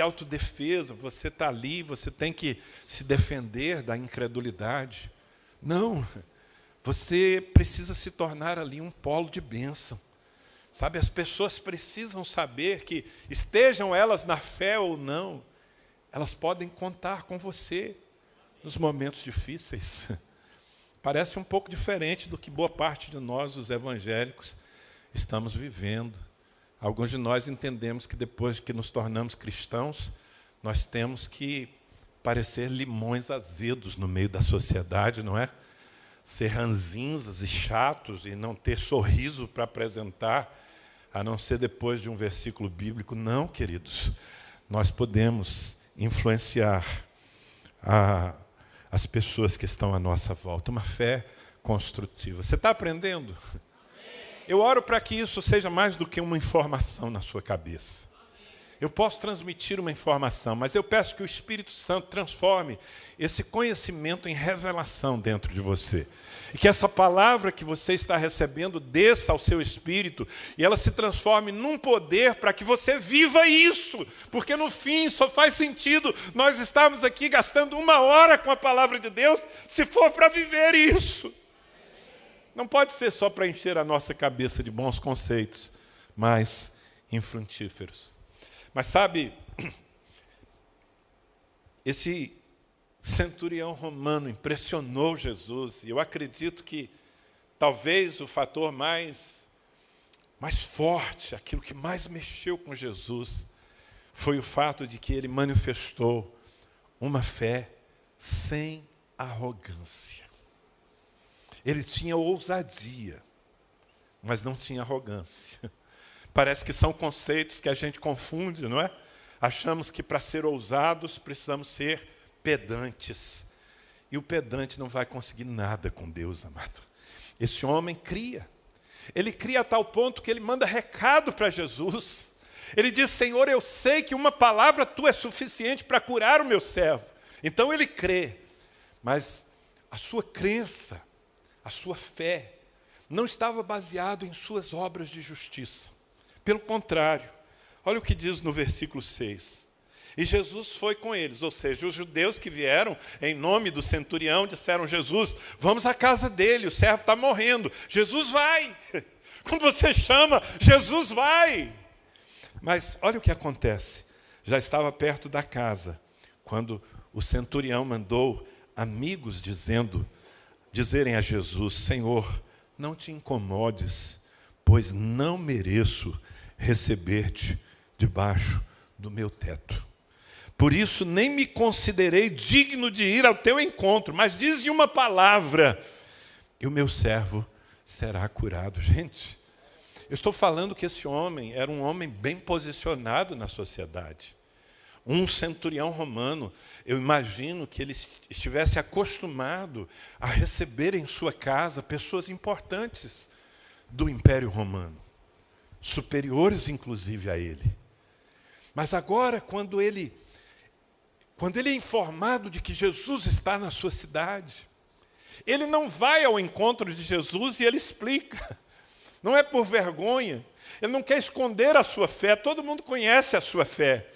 autodefesa, você está ali, você tem que se defender da incredulidade. Não, você precisa se tornar ali um polo de bênção. Sabe, as pessoas precisam saber que, estejam elas na fé ou não, elas podem contar com você nos momentos difíceis. Parece um pouco diferente do que boa parte de nós, os evangélicos, estamos vivendo. Alguns de nós entendemos que depois que nos tornamos cristãos, nós temos que parecer limões azedos no meio da sociedade, não é? Ser ranzinzas e chatos e não ter sorriso para apresentar, a não ser depois de um versículo bíblico. Não, queridos, nós podemos influenciar as pessoas que estão à nossa volta. Uma fé construtiva. Você está aprendendo? Eu oro para que isso seja mais do que uma informação na sua cabeça. Eu posso transmitir uma informação, mas eu peço que o Espírito Santo transforme esse conhecimento em revelação dentro de você. E que essa palavra que você está recebendo desça ao seu espírito e ela se transforme num poder para que você viva isso. Porque no fim só faz sentido nós estarmos aqui gastando 1 hora com a palavra de Deus se for para viver isso. Não pode ser só para encher a nossa cabeça de bons conceitos, mas infrutíferos. Mas sabe, esse centurião romano impressionou Jesus, e eu acredito que talvez o fator mais forte, aquilo que mais mexeu com Jesus, foi o fato de que ele manifestou uma fé sem arrogância. Ele tinha ousadia, mas não tinha arrogância. Parece que são conceitos que a gente confunde, não é? Achamos que para ser ousados precisamos ser pedantes. E o pedante não vai conseguir nada com Deus, amado. Esse homem cria. Ele cria a tal ponto que ele manda recado para Jesus. Ele diz: Senhor, eu sei que uma palavra tua é suficiente para curar o meu servo. Então ele crê. Mas a sua crença, a sua fé, não estava baseado em suas obras de justiça. Pelo contrário, olha o que diz no versículo 6. E Jesus foi com eles, ou seja, os judeus que vieram em nome do centurião disseram: Jesus, vamos à casa dele, o servo está morrendo. Jesus vai. Quando você chama, Jesus vai. Mas olha o que acontece. Já estava perto da casa, quando o centurião mandou amigos dizerem a Jesus: Senhor, não te incomodes, pois não mereço receber-te debaixo do meu teto. Por isso nem me considerei digno de ir ao teu encontro, mas dize uma palavra e o meu servo será curado. Gente, eu estou falando que esse homem era um homem bem posicionado na sociedade. Um centurião romano, eu imagino que ele estivesse acostumado a receber em sua casa pessoas importantes do Império Romano, superiores inclusive a ele. Mas agora, quando ele é informado de que Jesus está na sua cidade, ele não vai ao encontro de Jesus e ele explica. Não é por vergonha, ele não quer esconder a sua fé, todo mundo conhece a sua fé,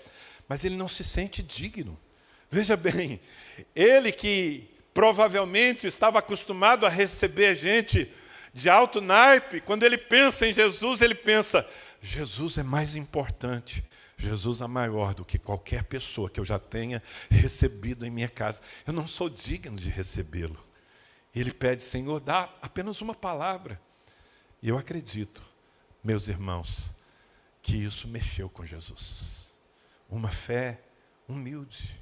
mas ele não se sente digno. Veja bem, ele que provavelmente estava acostumado a receber gente de alto naipe, quando ele pensa em Jesus, ele pensa: Jesus é mais importante, Jesus é maior do que qualquer pessoa que eu já tenha recebido em minha casa. Eu não sou digno de recebê-lo. Ele pede: Senhor, dá apenas uma palavra. E eu acredito, meus irmãos, que isso mexeu com Jesus. Uma fé humilde.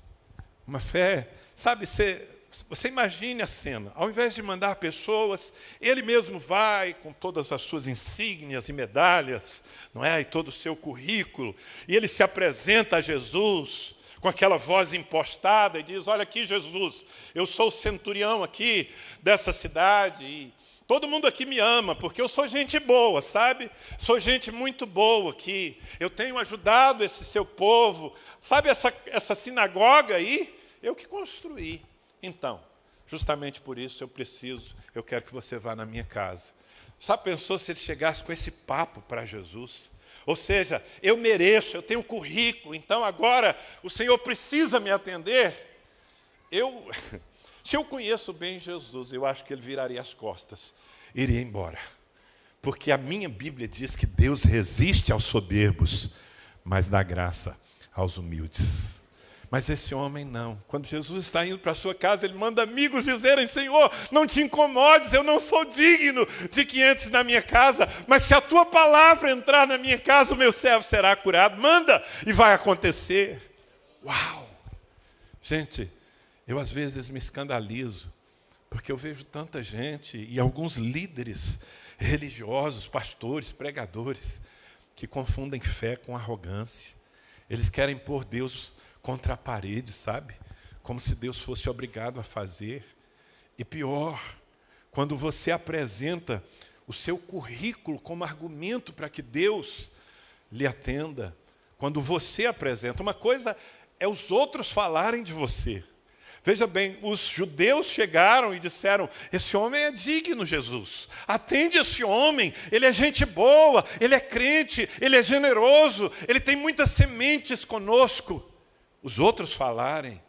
Uma fé, sabe, você imagine a cena. Ao invés de mandar pessoas, ele mesmo vai com todas as suas insígnias e medalhas, não é? E todo o seu currículo. E ele se apresenta a Jesus com aquela voz impostada e diz: olha aqui, Jesus, eu sou o centurião aqui dessa cidade e todo mundo aqui me ama, porque eu sou gente boa, sabe? Sou gente muito boa aqui. Eu tenho ajudado esse seu povo. Sabe essa sinagoga aí? Eu que construí. Então, justamente por isso eu quero que você vá na minha casa. Sabe, pensou se ele chegasse com esse papo para Jesus? Ou seja, eu mereço, eu tenho currículo, então agora o Senhor precisa me atender. Se eu conheço bem Jesus, eu acho que ele viraria as costas, iria embora. Porque a minha Bíblia diz que Deus resiste aos soberbos, mas dá graça aos humildes. Mas esse homem não. Quando Jesus está indo para a sua casa, ele manda amigos dizerem: Senhor, não te incomodes, eu não sou digno de que entres na minha casa, mas se a tua palavra entrar na minha casa, o meu servo será curado. Manda e vai acontecer. Uau! Gente, eu às vezes me escandalizo, porque eu vejo tanta gente e alguns líderes religiosos, pastores, pregadores, que confundem fé com arrogância. Eles querem pôr Deus contra a parede, sabe? Como se Deus fosse obrigado a fazer. E pior, quando você apresenta o seu currículo como argumento para que Deus lhe atenda, quando você apresenta. Uma coisa é os outros falarem de você. Veja bem, os judeus chegaram e disseram: esse homem é digno, Jesus. Atende esse homem, ele é gente boa, ele é crente, ele é generoso, ele tem muitas sementes conosco. Os outros falarem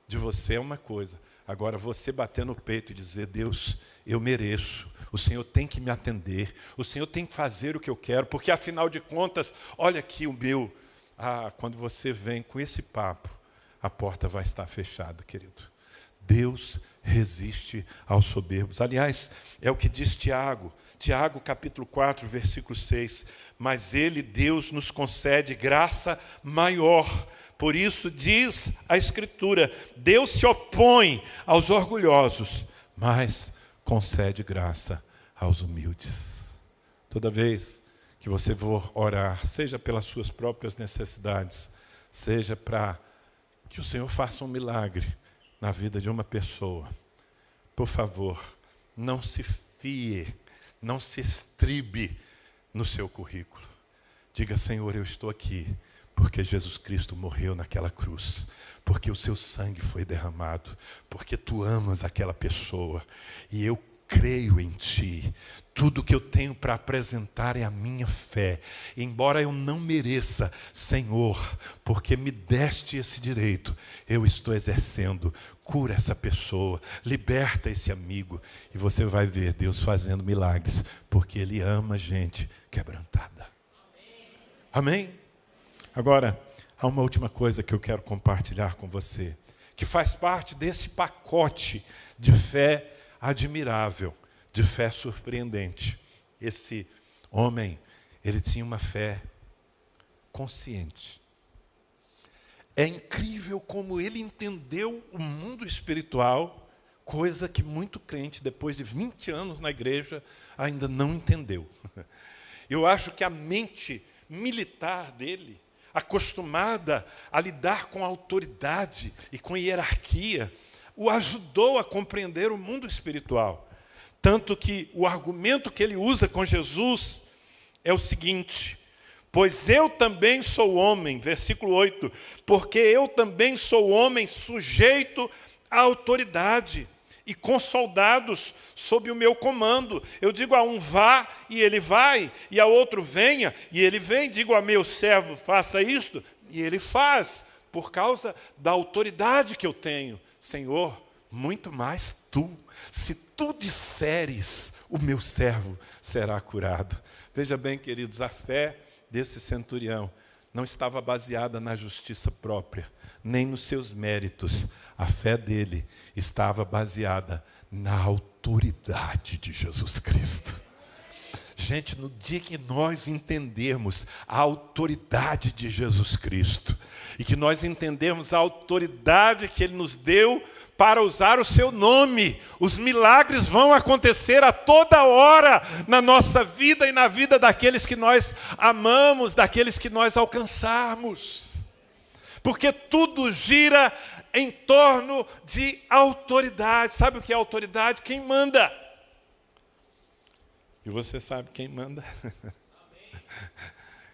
de você é uma coisa. Agora você bater no peito e dizer: Deus, eu mereço. O Senhor tem que me atender. O Senhor tem que fazer o que eu quero. Porque afinal de contas, olha aqui o meu. Quando você vem com esse papo, a porta vai estar fechada, querido. Deus resiste aos soberbos. Aliás, é o que diz Tiago. Tiago capítulo 4, versículo 6. Mas ele, Deus, nos concede graça maior. Por isso diz a Escritura: Deus se opõe aos orgulhosos, mas concede graça aos humildes. Toda vez que você for orar, seja pelas suas próprias necessidades, seja para que o Senhor faça um milagre na vida de uma pessoa, por favor, não se fie, não se estribe no seu currículo. Diga: Senhor, eu estou aqui porque Jesus Cristo morreu naquela cruz, porque o seu sangue foi derramado, porque tu amas aquela pessoa, e eu creio em ti. Tudo que eu tenho para apresentar é a minha fé. Embora eu não mereça, Senhor, porque me deste esse direito, eu estou exercendo. Cura essa pessoa, liberta esse amigo, e você vai ver Deus fazendo milagres, porque Ele ama gente quebrantada. Amém? Agora, há uma última coisa que eu quero compartilhar com você, que faz parte desse pacote de fé admirável, de fé surpreendente. Esse homem, ele tinha uma fé consciente. É incrível como ele entendeu o mundo espiritual, coisa que muito crente, depois de 20 anos na igreja, ainda não entendeu. Eu acho que a mente militar dele, acostumada a lidar com autoridade e com hierarquia, o ajudou a compreender o mundo espiritual. Tanto que o argumento que ele usa com Jesus é o seguinte: pois eu também sou homem, versículo 8, porque eu também sou homem sujeito à autoridade e com soldados sob o meu comando. Eu digo a um: vá, e ele vai, e a outro: venha, e ele vem. Digo a meu servo: faça isto, e ele faz, por causa da autoridade que eu tenho. Senhor, muito mais tu. Se tu disseres, o meu servo será curado. Veja bem, queridos, a fé desse centurião não estava baseada na justiça própria, nem nos seus méritos. A fé dele estava baseada na autoridade de Jesus Cristo. Gente, no dia que nós entendermos a autoridade de Jesus Cristo, e que nós entendermos a autoridade que Ele nos deu para usar o seu nome, os milagres vão acontecer a toda hora na nossa vida e na vida daqueles que nós amamos, daqueles que nós alcançarmos. Porque tudo gira em torno de autoridade. Sabe o que é autoridade? Quem manda. E você sabe quem manda?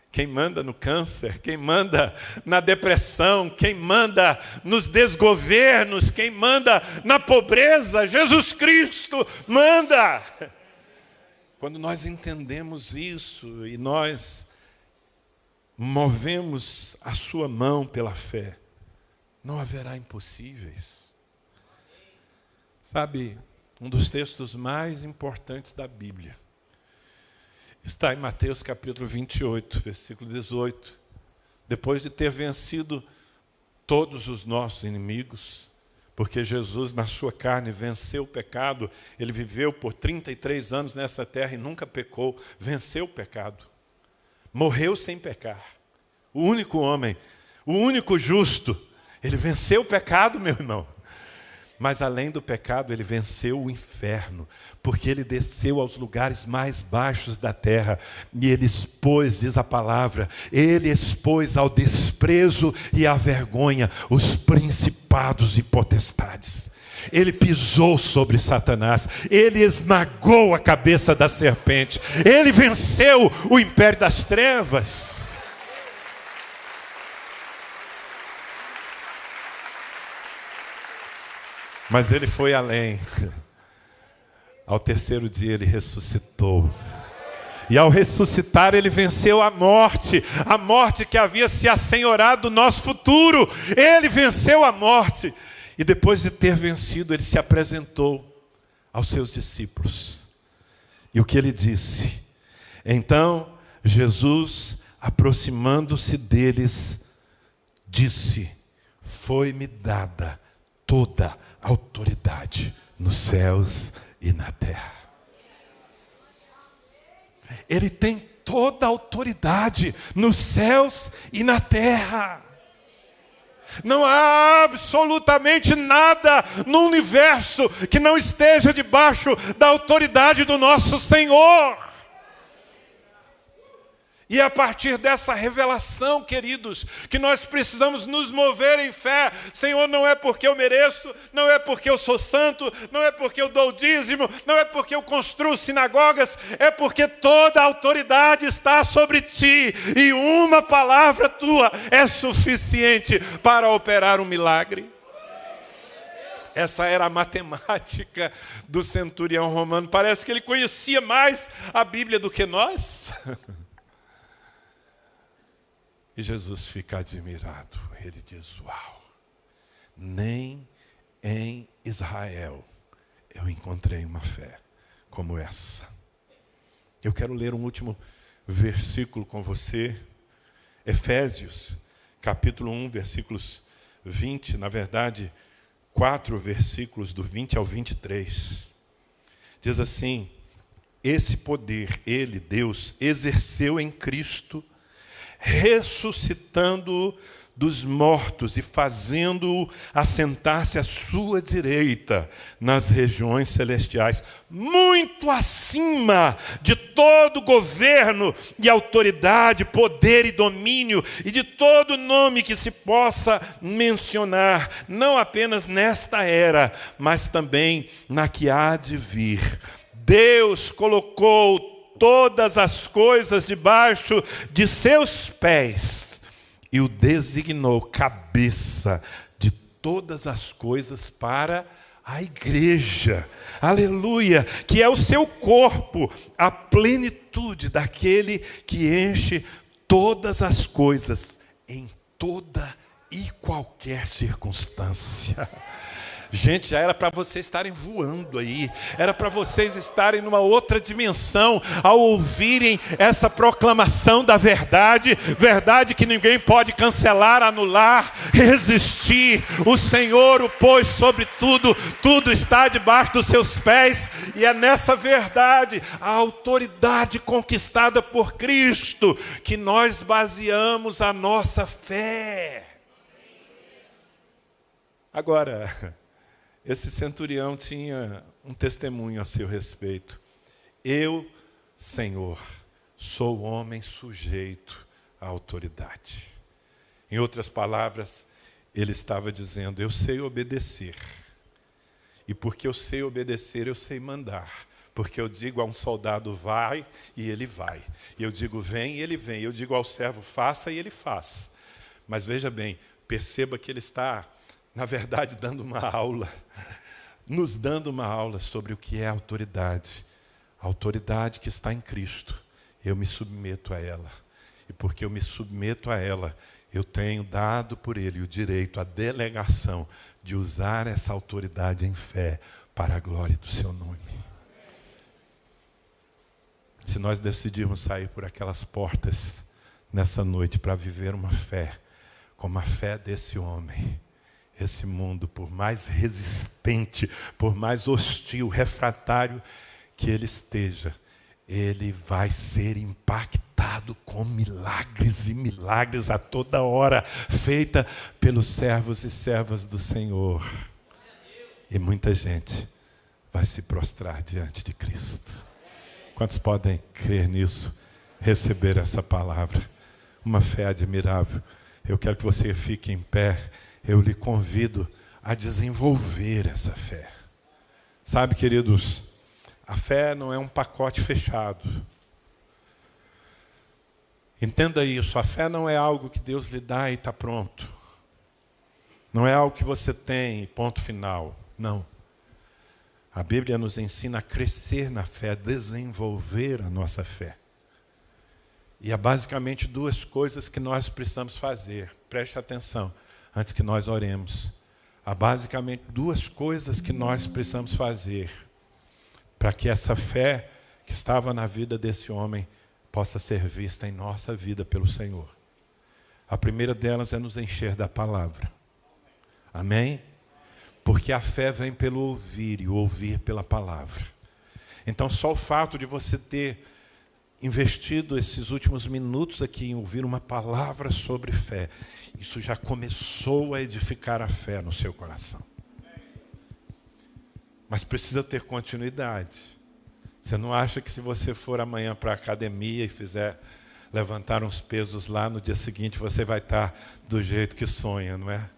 Quem manda no câncer, quem manda na depressão, quem manda nos desgovernos, quem manda na pobreza, Jesus Cristo manda. Quando nós entendemos isso e nós movemos a sua mão pela fé, não haverá impossíveis. Sabe, um dos textos mais importantes da Bíblia está em Mateus capítulo 28, versículo 18. Depois de ter vencido todos os nossos inimigos, porque Jesus na sua carne venceu o pecado, ele viveu por 33 anos nessa terra e nunca pecou, venceu o pecado, morreu sem pecar, o único homem, o único justo, ele venceu o pecado, meu irmão. Mas além do pecado, ele venceu o inferno, porque ele desceu aos lugares mais baixos da terra, e ele expôs, diz a palavra, ele expôs ao desprezo e à vergonha os principados e potestades. Ele pisou sobre Satanás, ele esmagou a cabeça da serpente, ele venceu o império das trevas. Mas ele foi além. Ao terceiro dia ele ressuscitou. E ao ressuscitar ele venceu a morte que havia se assenhorado do nosso futuro. Ele venceu a morte. E depois de ter vencido, ele se apresentou aos seus discípulos. E o que ele disse? Então, Jesus, aproximando-se deles, disse: foi-me dada toda a autoridade nos céus e na terra. Ele tem toda a autoridade nos céus e na terra. Não há absolutamente nada no universo que não esteja debaixo da autoridade do nosso Senhor. E é a partir dessa revelação, queridos, que nós precisamos nos mover em fé. Senhor, não é porque eu mereço, não é porque eu sou santo, não é porque eu dou o dízimo, não é porque eu construo sinagogas, é porque toda a autoridade está sobre ti. E uma palavra tua é suficiente para operar um milagre. Essa era a matemática do centurião romano. Parece que ele conhecia mais a Bíblia do que nós. E Jesus fica admirado. Ele diz: uau, nem em Israel eu encontrei uma fé como essa. Eu quero ler um último versículo com você. Efésios, capítulo 1, versículos 20. Na verdade, 4 versículos do 20 ao 23. Diz assim: esse poder, ele, Deus, exerceu em Cristo, ressuscitando-o dos mortos e fazendo-o assentar-se à sua direita nas regiões celestiais, muito acima de todo governo e autoridade, poder e domínio, e de todo nome que se possa mencionar, não apenas nesta era, mas também na que há de vir. Deus colocou todas as coisas debaixo de seus pés e o designou cabeça de todas as coisas para a igreja, aleluia, que é o seu corpo, a plenitude daquele que enche todas as coisas em toda e qualquer circunstância. Gente, já era para vocês estarem voando aí, era para vocês estarem numa outra dimensão ao ouvirem essa proclamação da verdade, verdade que ninguém pode cancelar, anular, resistir. O Senhor o pôs sobre tudo, tudo está debaixo dos seus pés, e é nessa verdade, a autoridade conquistada por Cristo, que nós baseamos a nossa fé. Agora, esse centurião tinha um testemunho a seu respeito. Eu, Senhor, sou homem sujeito à autoridade. Em outras palavras, ele estava dizendo: eu sei obedecer. E porque eu sei obedecer, eu sei mandar. Porque eu digo a um soldado: vai, e ele vai. E eu digo: vem, e ele vem. Eu digo ao servo: faça, e ele faz. Mas veja bem, perceba que ele está, na verdade, dando uma aula, nos dando uma aula sobre o que é autoridade. A autoridade que está em Cristo, eu me submeto a ela. E porque eu me submeto a ela, eu tenho dado por Ele o direito, a delegação de usar essa autoridade em fé para a glória do seu nome. Se nós decidirmos sair por aquelas portas nessa noite para viver uma fé, como a fé desse homem, esse mundo, por mais resistente, por mais hostil, refratário que ele esteja, ele vai ser impactado com milagres e milagres a toda hora, feita pelos servos e servas do Senhor. E muita gente vai se prostrar diante de Cristo. Quantos podem crer nisso, receber essa palavra? Uma fé admirável. Eu quero que você fique em pé. Eu lhe convido a desenvolver essa fé. Sabe, queridos, a fé não é um pacote fechado. Entenda isso, a fé não é algo que Deus lhe dá e está pronto. Não é algo que você tem, ponto final. Não. A Bíblia nos ensina a crescer na fé, a desenvolver a nossa fé. E há basicamente duas coisas que nós precisamos fazer. Preste atenção, antes que nós oremos. Há basicamente duas coisas que nós precisamos fazer para que essa fé que estava na vida desse homem possa ser vista em nossa vida pelo Senhor. A primeira delas é nos encher da palavra. Amém? Porque a fé vem pelo ouvir e o ouvir pela palavra. Então só o fato de você ter investido esses últimos minutos aqui em ouvir uma palavra sobre fé, isso já começou a edificar a fé no seu coração. Mas precisa ter continuidade. Você não acha que se você for amanhã para a academia e fizer levantar uns pesos lá, no dia seguinte você vai estar do jeito que sonha, não é?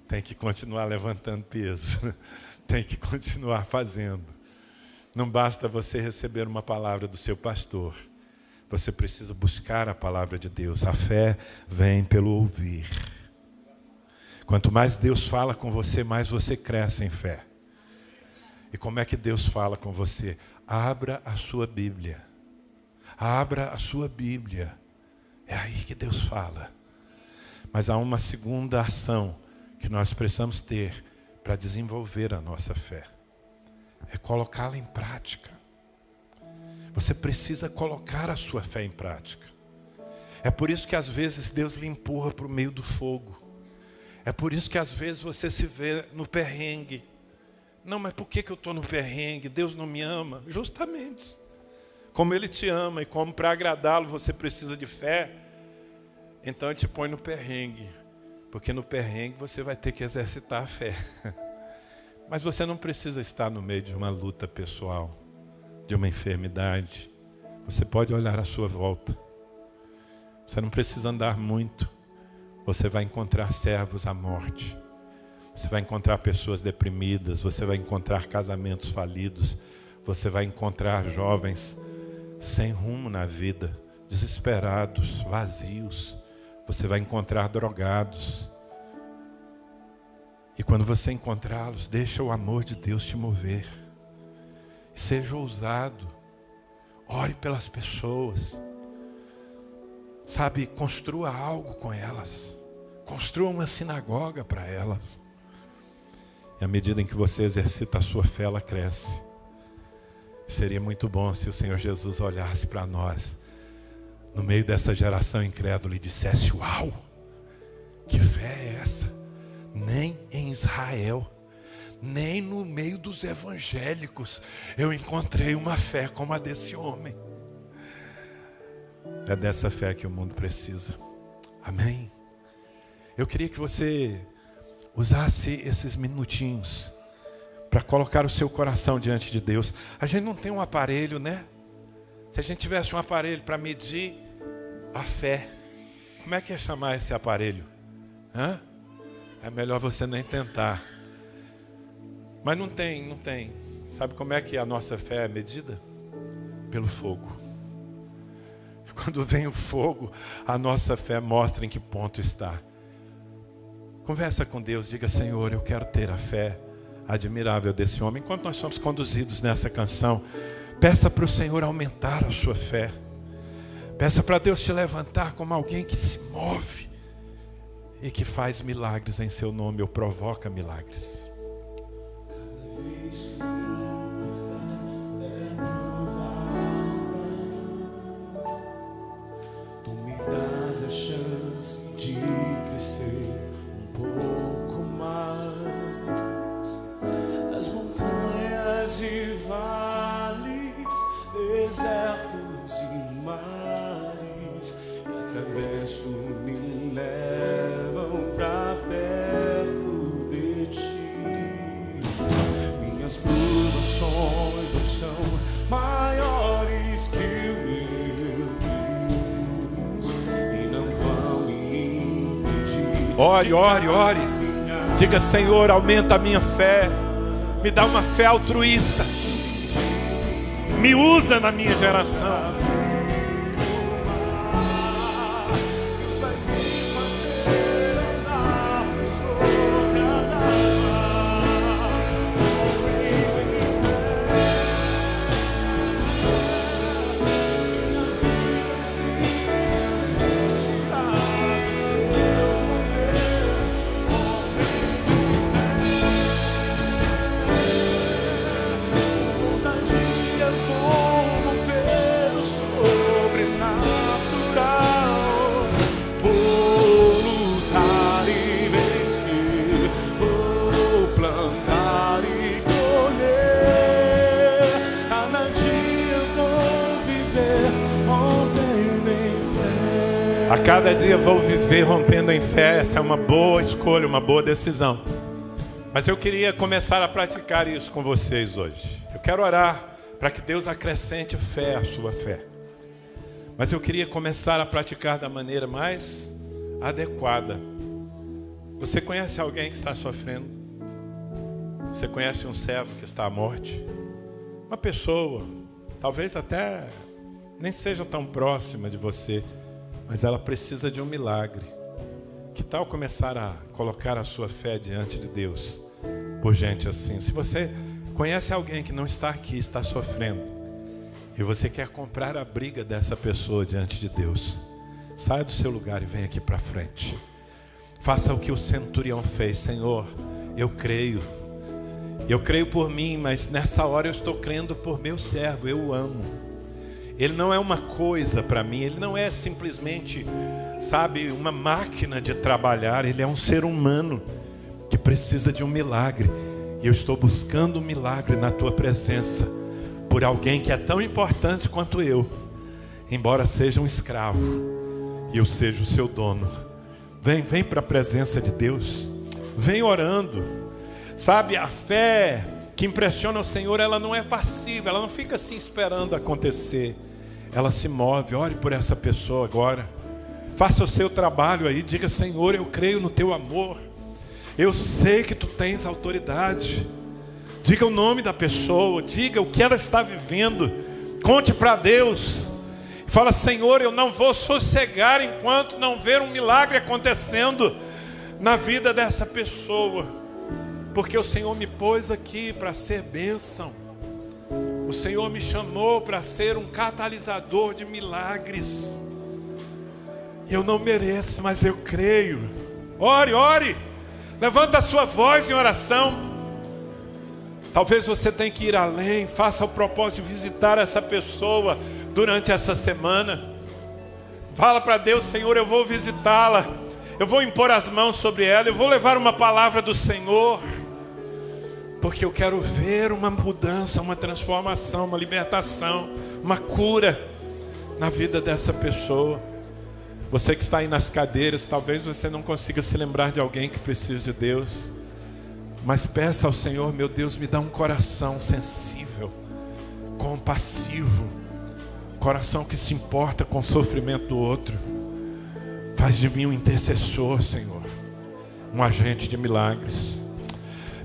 Tem que continuar levantando peso. Tem que continuar fazendo. Não basta você receber uma palavra do seu pastor. Você precisa buscar a palavra de Deus. A fé vem pelo ouvir. Quanto mais Deus fala com você, mais você cresce em fé. E como é que Deus fala com você? Abra a sua Bíblia. Abra a sua Bíblia. É aí que Deus fala. Mas há uma segunda ação que nós precisamos ter para desenvolver a nossa fé. É colocá-la em prática. Você precisa colocar a sua fé em prática. É por isso que às vezes Deus lhe empurra para o meio do fogo. É por isso que às vezes você se vê no perrengue. Não, mas por que eu estou no perrengue? Deus não me ama? Justamente. Como Ele te ama e como para agradá-lo você precisa de fé, então Ele te põe no perrengue. Porque no perrengue você vai ter que exercitar a fé. Mas você não precisa estar no meio de uma luta pessoal, de uma enfermidade. Você pode olhar à sua volta. Você não precisa andar muito. Você vai encontrar servos à morte. Você vai encontrar pessoas deprimidas. Você vai encontrar casamentos falidos. Você vai encontrar jovens sem rumo na vida, desesperados, vazios. Você vai encontrar drogados. E quando você encontrá-los, deixa o amor de Deus te mover. Seja ousado. Ore pelas pessoas. Sabe, construa algo com elas. Construa uma sinagoga para elas. E à medida em que você exercita a sua fé, ela cresce. Seria muito bom se o Senhor Jesus olhasse para nós no meio dessa geração incrédula e dissesse: uau, que fé é essa? Nem em Israel, nem no meio dos evangélicos eu encontrei uma fé como a desse homem. É dessa fé que o mundo precisa. Amém? Eu queria que você usasse esses minutinhos para colocar o seu coração diante de Deus. A gente não tem um aparelho, né? Se a gente tivesse um aparelho para medir a fé, como é que ia chamar esse aparelho? Hã? É melhor você nem tentar. Mas não tem. Sabe como é que a nossa fé é medida? Pelo fogo. Quando vem o fogo, a nossa fé mostra em que ponto está. Conversa com Deus, diga: Senhor, eu quero ter a fé admirável desse homem. Enquanto nós somos conduzidos nessa canção, peça para o Senhor aumentar a sua fé. Peça para Deus te levantar como alguém que se move e que faz milagres em seu nome, ou provoca milagres. Tu me dás a chance de crescer um pouco mais. As montanhas e vales, desertos e mares que atravesso me levam pra perto de ti. Minhas provações não são maiores que o meu Deus e não vão me impedir. Ore. Diga: Senhor, aumenta a minha fé. Me dá uma fé altruísta. Me usa na minha geração. cada dia vou viver rompendo em fé. Essa é uma boa escolha, uma boa decisão. Mas eu queria começar a praticar isso com vocês hoje. Eu quero orar para que Deus acrescente fé à sua fé. Mas eu queria começar a praticar da maneira mais adequada. Você conhece alguém que está sofrendo? Você conhece um servo que está à morte? Uma pessoa, talvez até nem seja tão próxima de você, mas ela precisa de um milagre. Que tal começar a colocar a sua fé diante de Deus por gente assim? Se você conhece alguém que não está aqui, está sofrendo, e você quer comprar a briga dessa pessoa diante de Deus, saia do seu lugar e venha aqui para frente. Faça o que o centurião fez. Senhor, eu creio por mim, mas nessa hora eu estou crendo por meu servo, eu o amo. Ele não é uma coisa para mim, ele não é simplesmente, sabe, uma máquina de trabalhar, ele é um ser humano que precisa de um milagre. E eu estou buscando um milagre na tua presença, por alguém que é tão importante quanto eu, embora seja um escravo, e eu seja o seu dono. Vem para a presença de Deus, vem orando. Sabe, a fé que impressiona o Senhor, ela não é passiva, ela não fica assim esperando acontecer. Ela se move. Ore por essa pessoa agora. Faça o seu trabalho aí, diga: Senhor, eu creio no teu amor. Eu sei que tu tens autoridade. Diga o nome da pessoa, diga o que ela está vivendo. Conte para Deus. Fala: Senhor, eu não vou sossegar enquanto não ver um milagre acontecendo na vida dessa pessoa. Porque o Senhor me pôs aqui para ser bênção. O Senhor me chamou para ser um catalisador de milagres. Eu não mereço, mas eu creio. Ore, ore. Levanta a sua voz em oração. Talvez você tenha que ir além. Faça o propósito de visitar essa pessoa durante essa semana. Fala para Deus: Senhor, eu vou visitá-la. Eu vou impor as mãos sobre ela. Eu vou levar uma palavra do Senhor. Porque eu quero ver uma mudança, uma transformação, uma libertação, uma cura na vida dessa pessoa. Você que está aí nas cadeiras, talvez você não consiga se lembrar de alguém que precisa de Deus. Mas peça ao Senhor: meu Deus, me dá um coração sensível, compassivo, coração que se importa com o sofrimento do outro. Faz de mim um intercessor, Senhor, um agente de milagres.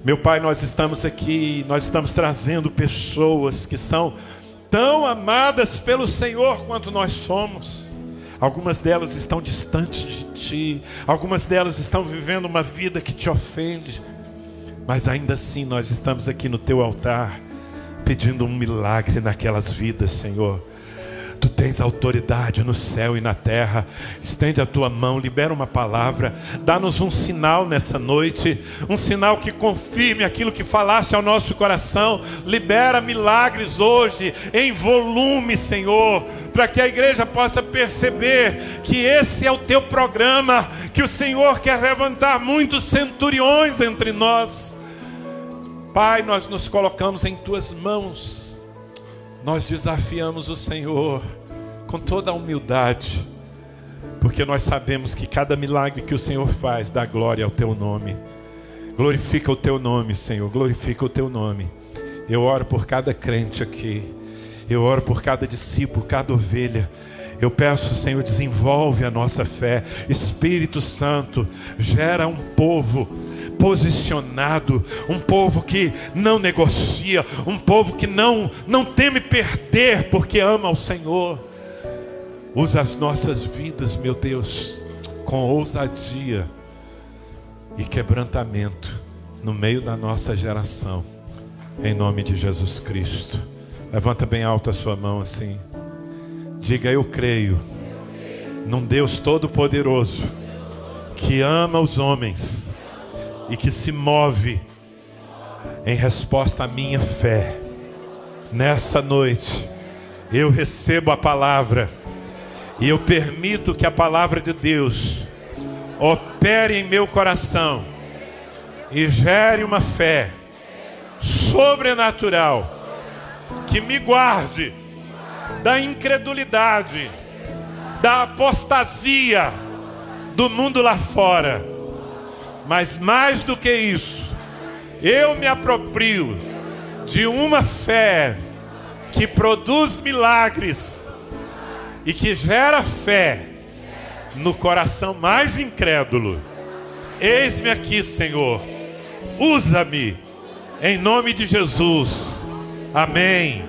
Meu Pai, nós estamos aqui, nós estamos trazendo pessoas que são tão amadas pelo Senhor quanto nós somos. Algumas delas estão distantes de Ti, algumas delas estão vivendo uma vida que Te ofende, mas ainda assim nós estamos aqui no Teu altar, pedindo um milagre naquelas vidas, Senhor. Tu tens autoridade no céu e na terra. Estende a tua mão, libera uma palavra. Dá-nos um sinal nessa noite, um sinal que confirme aquilo que falaste ao nosso coração. Libera milagres hoje, em volume, Senhor, para que a igreja possa perceber que esse é o teu programa, que o Senhor quer levantar muitos centuriões entre nós. Pai, nós nos colocamos em tuas mãos. Nós desafiamos o Senhor com toda a humildade, porque nós sabemos que cada milagre que o Senhor faz dá glória ao teu nome. Glorifica o teu nome, Senhor, glorifica o teu nome. Eu oro por cada crente aqui, eu oro por cada discípulo, cada ovelha. Eu peço, Senhor, desenvolve a nossa fé. Espírito Santo, gera um povo posicionado, um povo que não negocia, um povo que não teme perder porque ama o Senhor. Usa as nossas vidas, meu Deus, com ousadia e quebrantamento no meio da nossa geração, em nome de Jesus Cristo. Levanta bem alto a sua mão assim. Diga: eu creio num Deus Todo-Poderoso que ama os homens e que se move em resposta à minha fé. Nessa noite eu recebo a palavra e eu permito que a palavra de Deus opere em meu coração e gere uma fé sobrenatural que me guarde da incredulidade, da apostasia do mundo lá fora. Mas mais do que isso, eu me aproprio de uma fé que produz milagres e que gera fé no coração mais incrédulo. Eis-me aqui, Senhor, usa-me, em nome de Jesus. Amém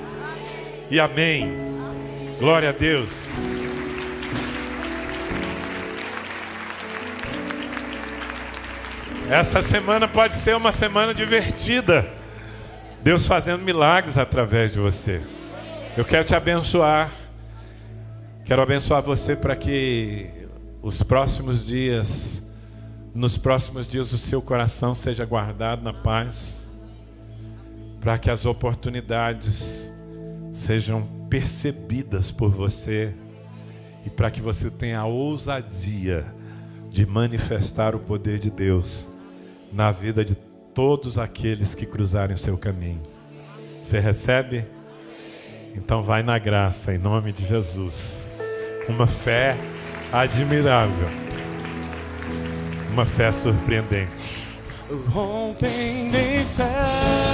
e amém. Glória a Deus. Essa semana pode ser uma semana divertida. Deus fazendo milagres através de você. Eu quero te abençoar. Quero abençoar você para que nos próximos dias o seu coração seja guardado na paz, para que as oportunidades sejam percebidas por você e para que você tenha a ousadia de manifestar o poder de Deus na vida de todos aqueles que cruzarem o seu caminho. Você recebe? Então vai na graça, em nome de Jesus. Uma fé admirável. Uma fé surpreendente. Rompendo em fé.